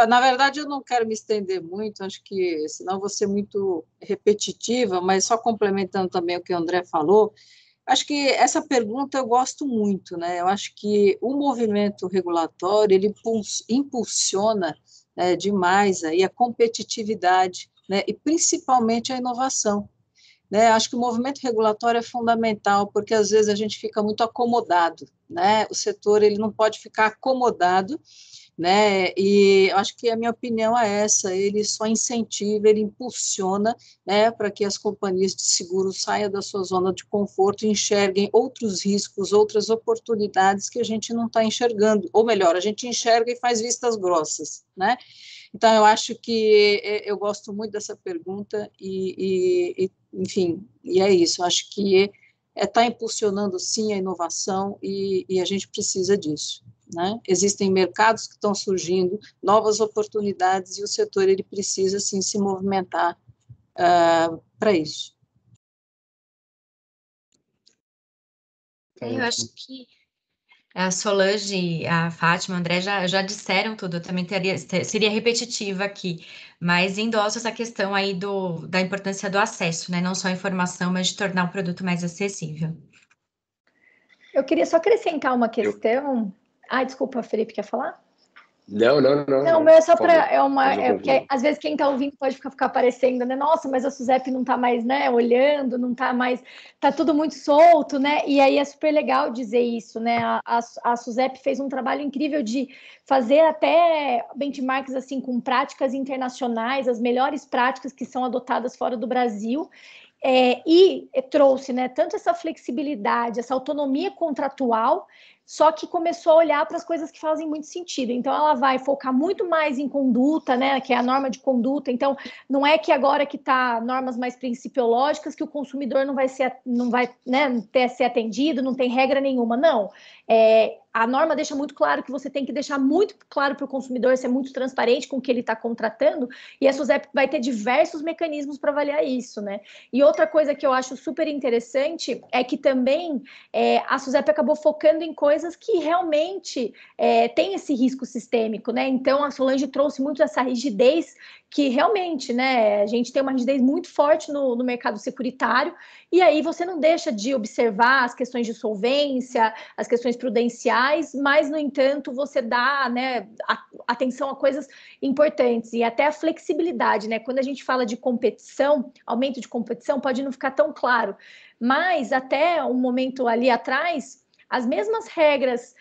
Na verdade, eu não quero me estender muito, acho que senão eu vou ser muito repetitiva, mas só complementando também o que o André falou, acho que essa pergunta eu gosto muito, né? Eu acho que o movimento regulatório, ele impulsiona, né, demais aí a competitividade, né, e principalmente a inovação. Né? Acho que o movimento regulatório é fundamental, porque às vezes a gente fica muito acomodado, né? O setor ele não pode ficar acomodado, né? E acho que a minha opinião é essa, ele só incentiva, ele impulsiona, né, para que as companhias de seguro saiam da sua zona de conforto e enxerguem outros riscos, outras oportunidades que a gente não está enxergando, ou melhor, a gente enxerga e faz vistas grossas, né? Então, eu acho que eu gosto muito dessa pergunta enfim, e é isso, eu acho que está impulsionando, sim, a inovação e a gente precisa disso, né? Existem mercados que estão surgindo, novas oportunidades e o setor, ele precisa, sim, se movimentar para isso. Eu acho que a Solange, a Fátima, o André já disseram tudo, eu também seria repetitiva aqui, mas endosso essa questão aí da importância do acesso, né? Não só a informação, mas de tornar o produto mais acessível. Eu queria só acrescentar uma questão. Desculpa, Felipe, quer falar? Não. Não, mas é só para... porque às vezes quem está ouvindo pode ficar parecendo, né? Nossa, mas a SUSEP não está mais, né, olhando, não está mais... Está tudo muito solto, né? E aí é super legal dizer isso, né? A SUSEP fez um trabalho incrível de fazer até benchmarks, assim, com práticas internacionais, as melhores práticas que são adotadas fora do Brasil, e trouxe, né, tanto essa flexibilidade, essa autonomia contratual, só que começou a olhar para as coisas que fazem muito sentido. Então, ela vai focar muito mais em conduta, né, que é a norma de conduta. Então, não é que agora que está normas mais principiológicas que o consumidor não vai, né, ser atendido, não tem regra nenhuma. Não. a norma deixa muito claro que você tem que deixar muito claro para o consumidor, ser muito transparente com o que ele está contratando, e a SUSEP vai ter diversos mecanismos para avaliar isso, né? E outra coisa que eu acho super interessante é que também a SUSEP acabou focando em coisas que realmente tem esse risco sistêmico, né? Então, a Solange trouxe muito essa rigidez que realmente, né, a gente tem uma rigidez muito forte no mercado securitário, e aí você não deixa de observar as questões de solvência, as questões prudenciais, mas, no entanto, você dá, né, atenção a coisas importantes e até a flexibilidade, né? Quando a gente fala de competição, aumento de competição, pode não ficar tão claro, mas até um momento ali atrás, as mesmas regras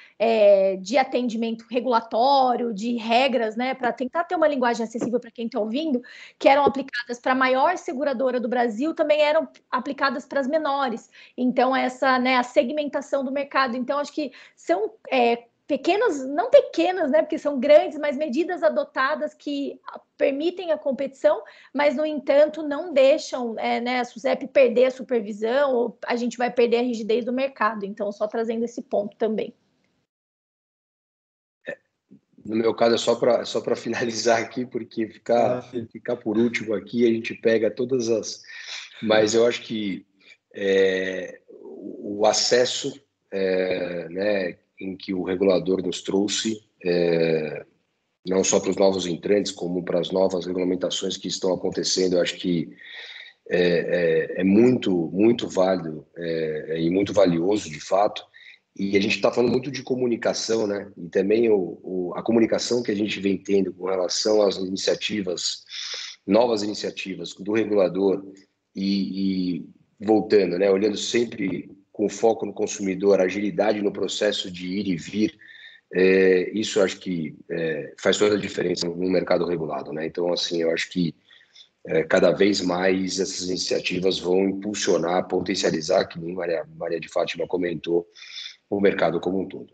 de atendimento regulatório, de regras, né, para tentar ter uma linguagem acessível para quem está ouvindo, que eram aplicadas para a maior seguradora do Brasil, também eram aplicadas para as menores. Então, essa, né, a segmentação do mercado. Então, acho que são pequenas, não pequenas, né, porque são grandes, mas medidas adotadas que permitem a competição, mas, no entanto, não deixam né, a SUSEP perder a supervisão, ou a gente vai perder a rigidez do mercado. Então, só trazendo esse ponto também. No meu caso, é só para finalizar aqui, porque ficar por último aqui, a gente pega todas as... Mas eu acho que o acesso, né, em que o regulador nos trouxe, não só para os novos entrantes, como para as novas regulamentações que estão acontecendo, eu acho que é muito, muito válido e muito valioso, de fato. E a gente está falando muito de comunicação, né? E também a comunicação que a gente vem tendo com relação às iniciativas, novas iniciativas do regulador e voltando, né? Olhando sempre com foco no consumidor, agilidade no processo de ir e vir, isso eu acho que faz toda a diferença no mercado regulado, né? Então, assim, eu acho que cada vez mais essas iniciativas vão impulsionar, potencializar, que nem Maria de Fátima comentou, o mercado como um todo.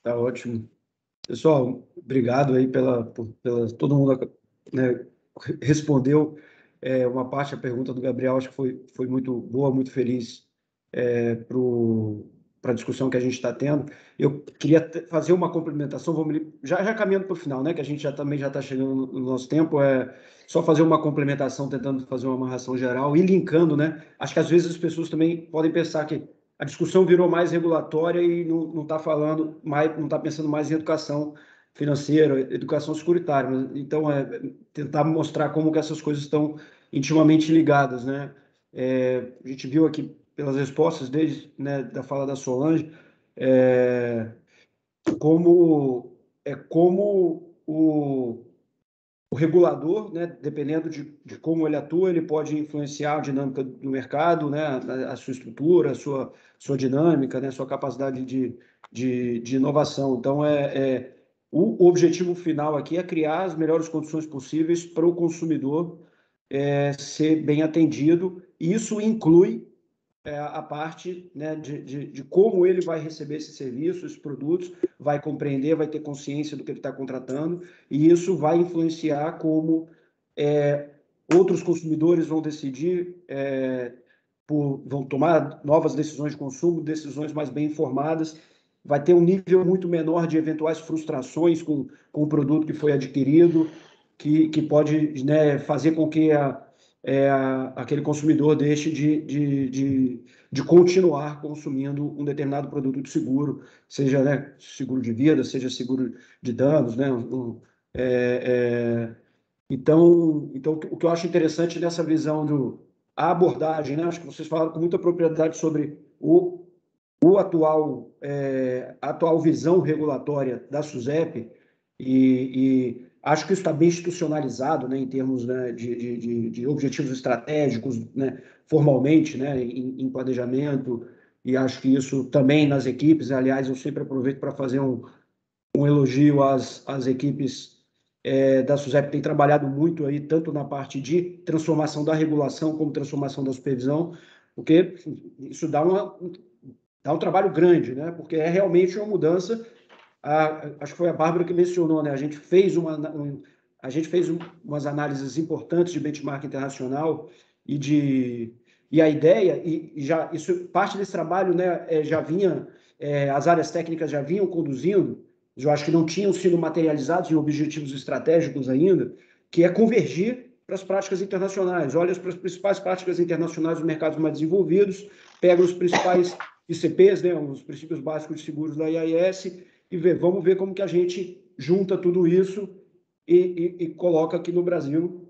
Tá ótimo. Pessoal, obrigado aí pela todo mundo, né, respondeu uma parte da pergunta do Gabriel, acho que foi muito boa, muito feliz para a discussão que a gente está tendo. Eu queria fazer uma complementação, já caminhando para o final, né, que a gente também já está chegando no nosso tempo, só fazer uma complementação, tentando fazer uma amarração geral e linkando, né? Acho que às vezes as pessoas também podem pensar que a discussão virou mais regulatória e não está falando mais, não está pensando mais em educação financeira, educação securitária. Então, tentar mostrar como que essas coisas estão intimamente ligadas, né? A gente viu aqui pelas respostas desde, né, da fala da Solange, como o regulador, né, dependendo de como ele atua, ele pode influenciar a dinâmica do mercado, né, a sua estrutura, a sua dinâmica, né, a sua capacidade de inovação. Então, o objetivo final aqui é criar as melhores condições possíveis para o consumidor ser bem atendido, e isso inclui a parte, né, de como ele vai receber esse serviço, esses produtos, vai compreender, vai ter consciência do que ele está contratando, e isso vai influenciar como outros consumidores vão decidir, vão tomar novas decisões de consumo, decisões mais bem informadas, vai ter um nível muito menor de eventuais frustrações com o produto que foi adquirido, que pode, né, fazer com que aquele consumidor deixe de continuar consumindo um determinado produto de seguro, seja, né, seguro de vida, seja seguro de danos, né? Então, o que eu acho interessante nessa visão a abordagem, né? Acho que vocês falaram com muita propriedade sobre a atual visão regulatória da SUSEP, e acho que isso está bem institucionalizado, né, em termos, né, de objetivos estratégicos, né, formalmente, né, em planejamento, e acho que isso também nas equipes. Aliás, eu sempre aproveito para fazer um elogio às equipes da SUSEP, que têm trabalhado muito aí, tanto na parte de transformação da regulação como transformação da supervisão, porque isso dá um trabalho grande, né, porque é realmente uma mudança. Acho que foi a Bárbara que mencionou, né? A gente fez umas análises importantes de benchmark internacional e de E a ideia, parte desse trabalho, né, já vinha, as áreas técnicas já vinham conduzindo, eu acho que não tinham sido materializados em objetivos estratégicos ainda, que é convergir para as práticas internacionais. Olha para as principais práticas internacionais dos mercados mais desenvolvidos, pega os principais ICPs, né, os princípios básicos de seguros da IAS, e vamos ver como que a gente junta tudo isso e coloca aqui no Brasil,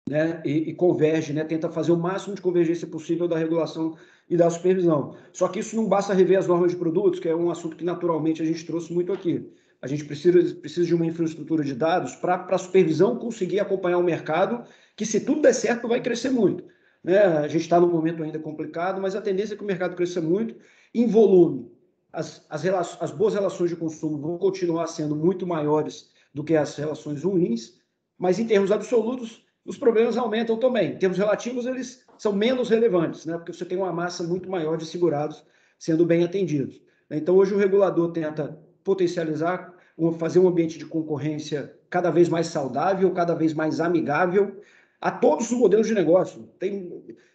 né, e converge, né, tenta fazer o máximo de convergência possível da regulação e da supervisão. Só que isso não basta rever as normas de produtos, que é um assunto que naturalmente a gente trouxe muito aqui. A gente precisa de uma infraestrutura de dados para a supervisão conseguir acompanhar o mercado, que se tudo der certo vai crescer muito. Né? A gente está num momento ainda complicado, mas a tendência é que o mercado cresça muito em volume. As boas relações de consumo vão continuar sendo muito maiores do que as relações ruins, mas em termos absolutos, os problemas aumentam também. Em termos relativos, eles são menos relevantes, né? Porque você tem uma massa muito maior de segurados sendo bem atendidos. Então, hoje o regulador tenta potencializar, fazer um ambiente de concorrência cada vez mais saudável, cada vez mais amigável a todos os modelos de negócio.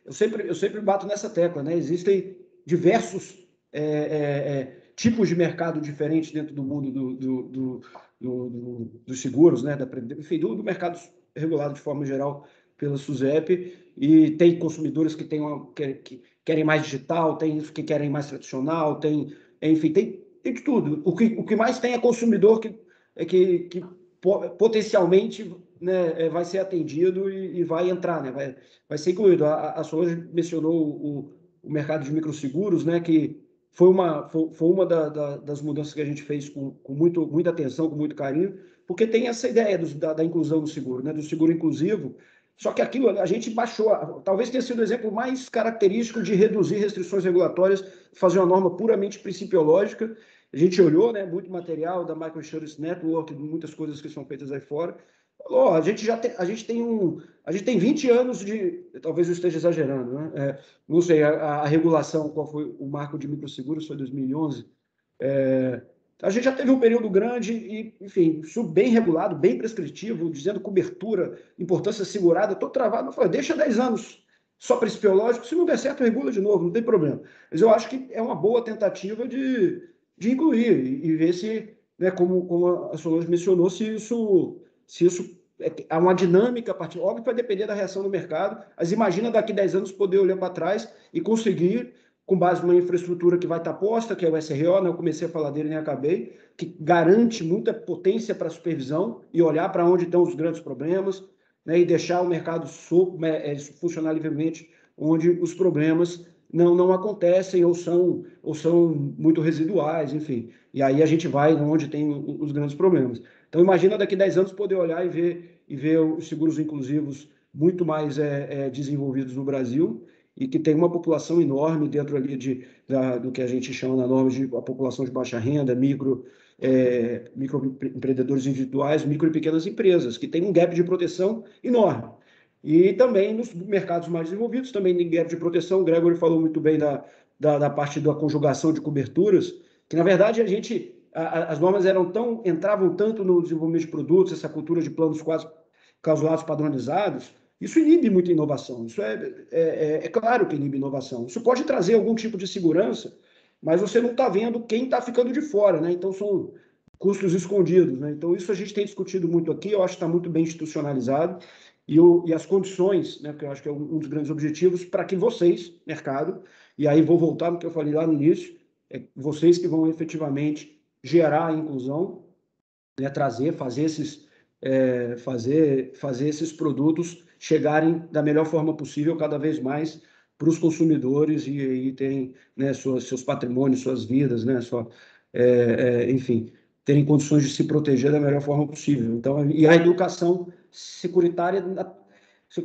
Eu sempre bato nessa tecla, né? Existem diversos tipos de mercado diferentes dentro do mundo dos seguros, né? Enfim, do mercado regulado de forma geral pela SUSEP, e tem consumidores que querem mais digital, tem que querem mais tradicional, enfim, tem de tudo. O que mais tem é consumidor que potencialmente, né, vai ser atendido e vai entrar, né, vai ser incluído. A Solange mencionou o mercado de microseguros, né, que foi uma das mudanças que a gente fez com muita atenção, com muito carinho, porque tem essa ideia da inclusão do seguro, né, do seguro inclusivo. Só que aquilo a gente baixou, talvez tenha sido o exemplo mais característico de reduzir restrições regulatórias, fazer uma norma puramente principiológica. A gente olhou, né, muito material da Microinsurance Network, muitas coisas que são feitas aí fora. Falou, a gente tem 20 anos de, talvez eu esteja exagerando, né? Não sei, a regulação, qual foi o marco de microseguros, foi 2011. A gente já teve um período grande e, enfim, isso bem regulado, bem prescritivo, dizendo cobertura, importância segurada, estou travado. Eu falei, deixa 10 anos só principiológico, se não der certo, regula de novo, não tem problema. Mas eu acho que é uma boa tentativa de incluir e ver se, né, como a Solange mencionou, se isso há uma dinâmica, óbvio que vai depender da reação do mercado, mas imagina daqui 10 anos poder olhar para trás e conseguir, com base numa infraestrutura que vai estar posta, que é o SRO, né? Eu comecei a falar dele e nem acabei, que garante muita potência para a supervisão e olhar para onde estão os grandes problemas, né? E deixar o mercado funcionar livremente onde os problemas não acontecem ou são muito residuais, enfim. E aí a gente vai onde tem os grandes problemas. Então, imagina daqui 10 anos poder olhar e ver os seguros inclusivos muito mais desenvolvidos no Brasil e que tem uma população enorme dentro ali do que a gente chama na norma de a população de baixa renda, microempreendedores individuais, micro e pequenas empresas, que tem um gap de proteção enorme. E também nos mercados mais desenvolvidos, também tem gap de proteção. O Gregory falou muito bem da parte da conjugação de coberturas, que, na verdade, as normas entravam tanto no desenvolvimento de produtos, essa cultura de planos quase clausulados padronizados, isso inibe muita inovação. Isso é claro que inibe inovação. Isso pode trazer algum tipo de segurança, mas você não está vendo quem está ficando de fora, né? Então, são custos escondidos, né? Então, isso a gente tem discutido muito aqui, eu acho que está muito bem institucionalizado, e as condições, né, que eu acho que é um dos grandes objetivos, para que vocês, mercado, e aí vou voltar no que eu falei lá no início, vocês que vão efetivamente gerar a inclusão, né, fazer esses produtos chegarem da melhor forma possível cada vez mais para os consumidores e terem, né, seus patrimônios, suas vidas, né, enfim, terem condições de se proteger da melhor forma possível. Então, e a educação securitária,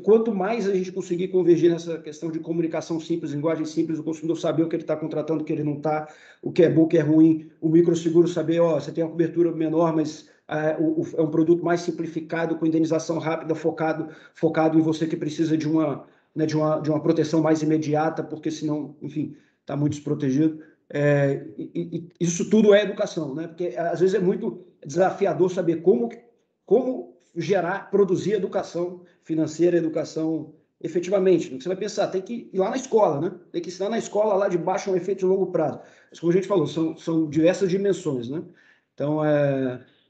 quanto mais a gente conseguir convergir nessa questão de comunicação simples, linguagem simples, o consumidor saber o que ele está contratando, o que ele não está, o que é bom, o que é ruim, o microseguro saber, você tem uma cobertura menor, mas é um produto mais simplificado, com indenização rápida, focado em você que precisa de uma proteção mais imediata, porque senão, enfim, está muito desprotegido. Isso tudo é educação, né? Porque às vezes é muito desafiador saber como produzir educação financeira, educação efetivamente. Você vai pensar, tem que ir lá na escola, né? Tem que ensinar na escola, lá de baixo, um efeito de longo prazo. Mas, como a gente falou, são diversas dimensões, né? Então,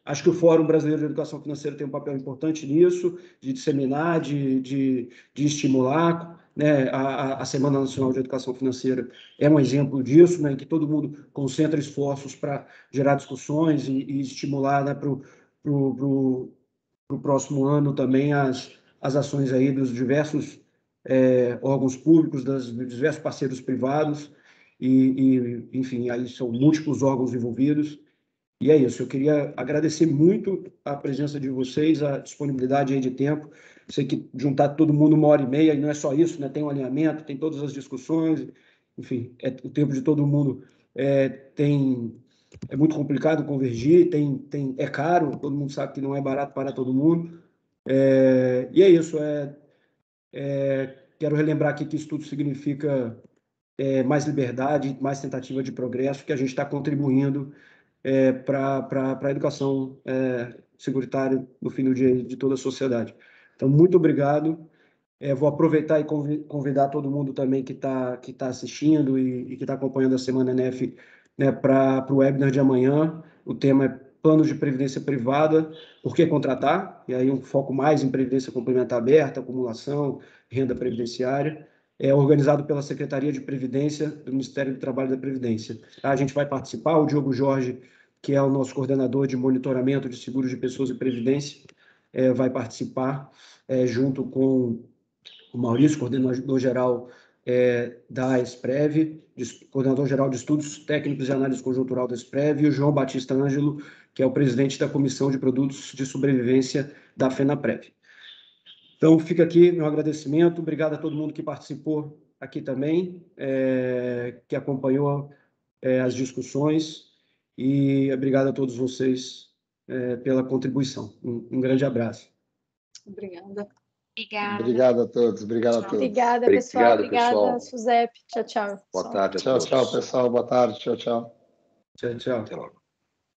acho que o Fórum Brasileiro de Educação Financeira tem um papel importante nisso, de disseminar, de estimular, né? A Semana Nacional de Educação Financeira é um exemplo disso, né? Em que todo mundo concentra esforços para gerar discussões e estimular, né, para o próximo ano também as ações aí dos diversos órgãos públicos, dos diversos parceiros privados, enfim, aí são múltiplos órgãos envolvidos. E é isso, eu queria agradecer muito a presença de vocês, a disponibilidade aí de tempo. Sei que juntar todo mundo 1h30, e não é só isso, né? Tem um alinhamento, tem todas as discussões, enfim, o tempo de todo mundo é muito complicado convergir, é caro, todo mundo sabe que não é barato para todo mundo. E é isso, quero relembrar aqui que estudo significa mais liberdade, mais tentativa de progresso, que a gente está contribuindo para a educação securitária no fim do dia de toda a sociedade. Então, muito obrigado. Vou aproveitar e convidar todo mundo também que tá assistindo e que está acompanhando a Semana ENEF, né, para o webinar de amanhã. O tema é planos de previdência privada, por que contratar? E aí um foco mais em previdência complementar aberta, acumulação, renda previdenciária. É organizado pela Secretaria de Previdência do Ministério do Trabalho e da Previdência. A gente vai participar, o Diogo Jorge, que é o nosso coordenador de monitoramento de seguros de pessoas e previdência, vai participar junto com o Maurício, coordenador-geral da Esprev, coordenador-geral de Estudos Técnicos e Análise Conjuntural da Esprev, e o João Batista Ângelo, que é o presidente da Comissão de Produtos de Sobrevivência da FENAPREV. Então, fica aqui meu agradecimento, obrigado a todo mundo que participou aqui também, que acompanhou as discussões, e obrigado a todos vocês pela contribuição. Um grande abraço. Obrigada. Obrigada. Obrigado a todos, obrigado a todos. Obrigada, pessoal. Obrigado, Obrigada, pessoal. Suzep. Tchau, tchau. Boa tarde a Tchau, todos. tchau, pessoal. Boa tarde. Tchau, tchau. Tchau, tchau. Até logo.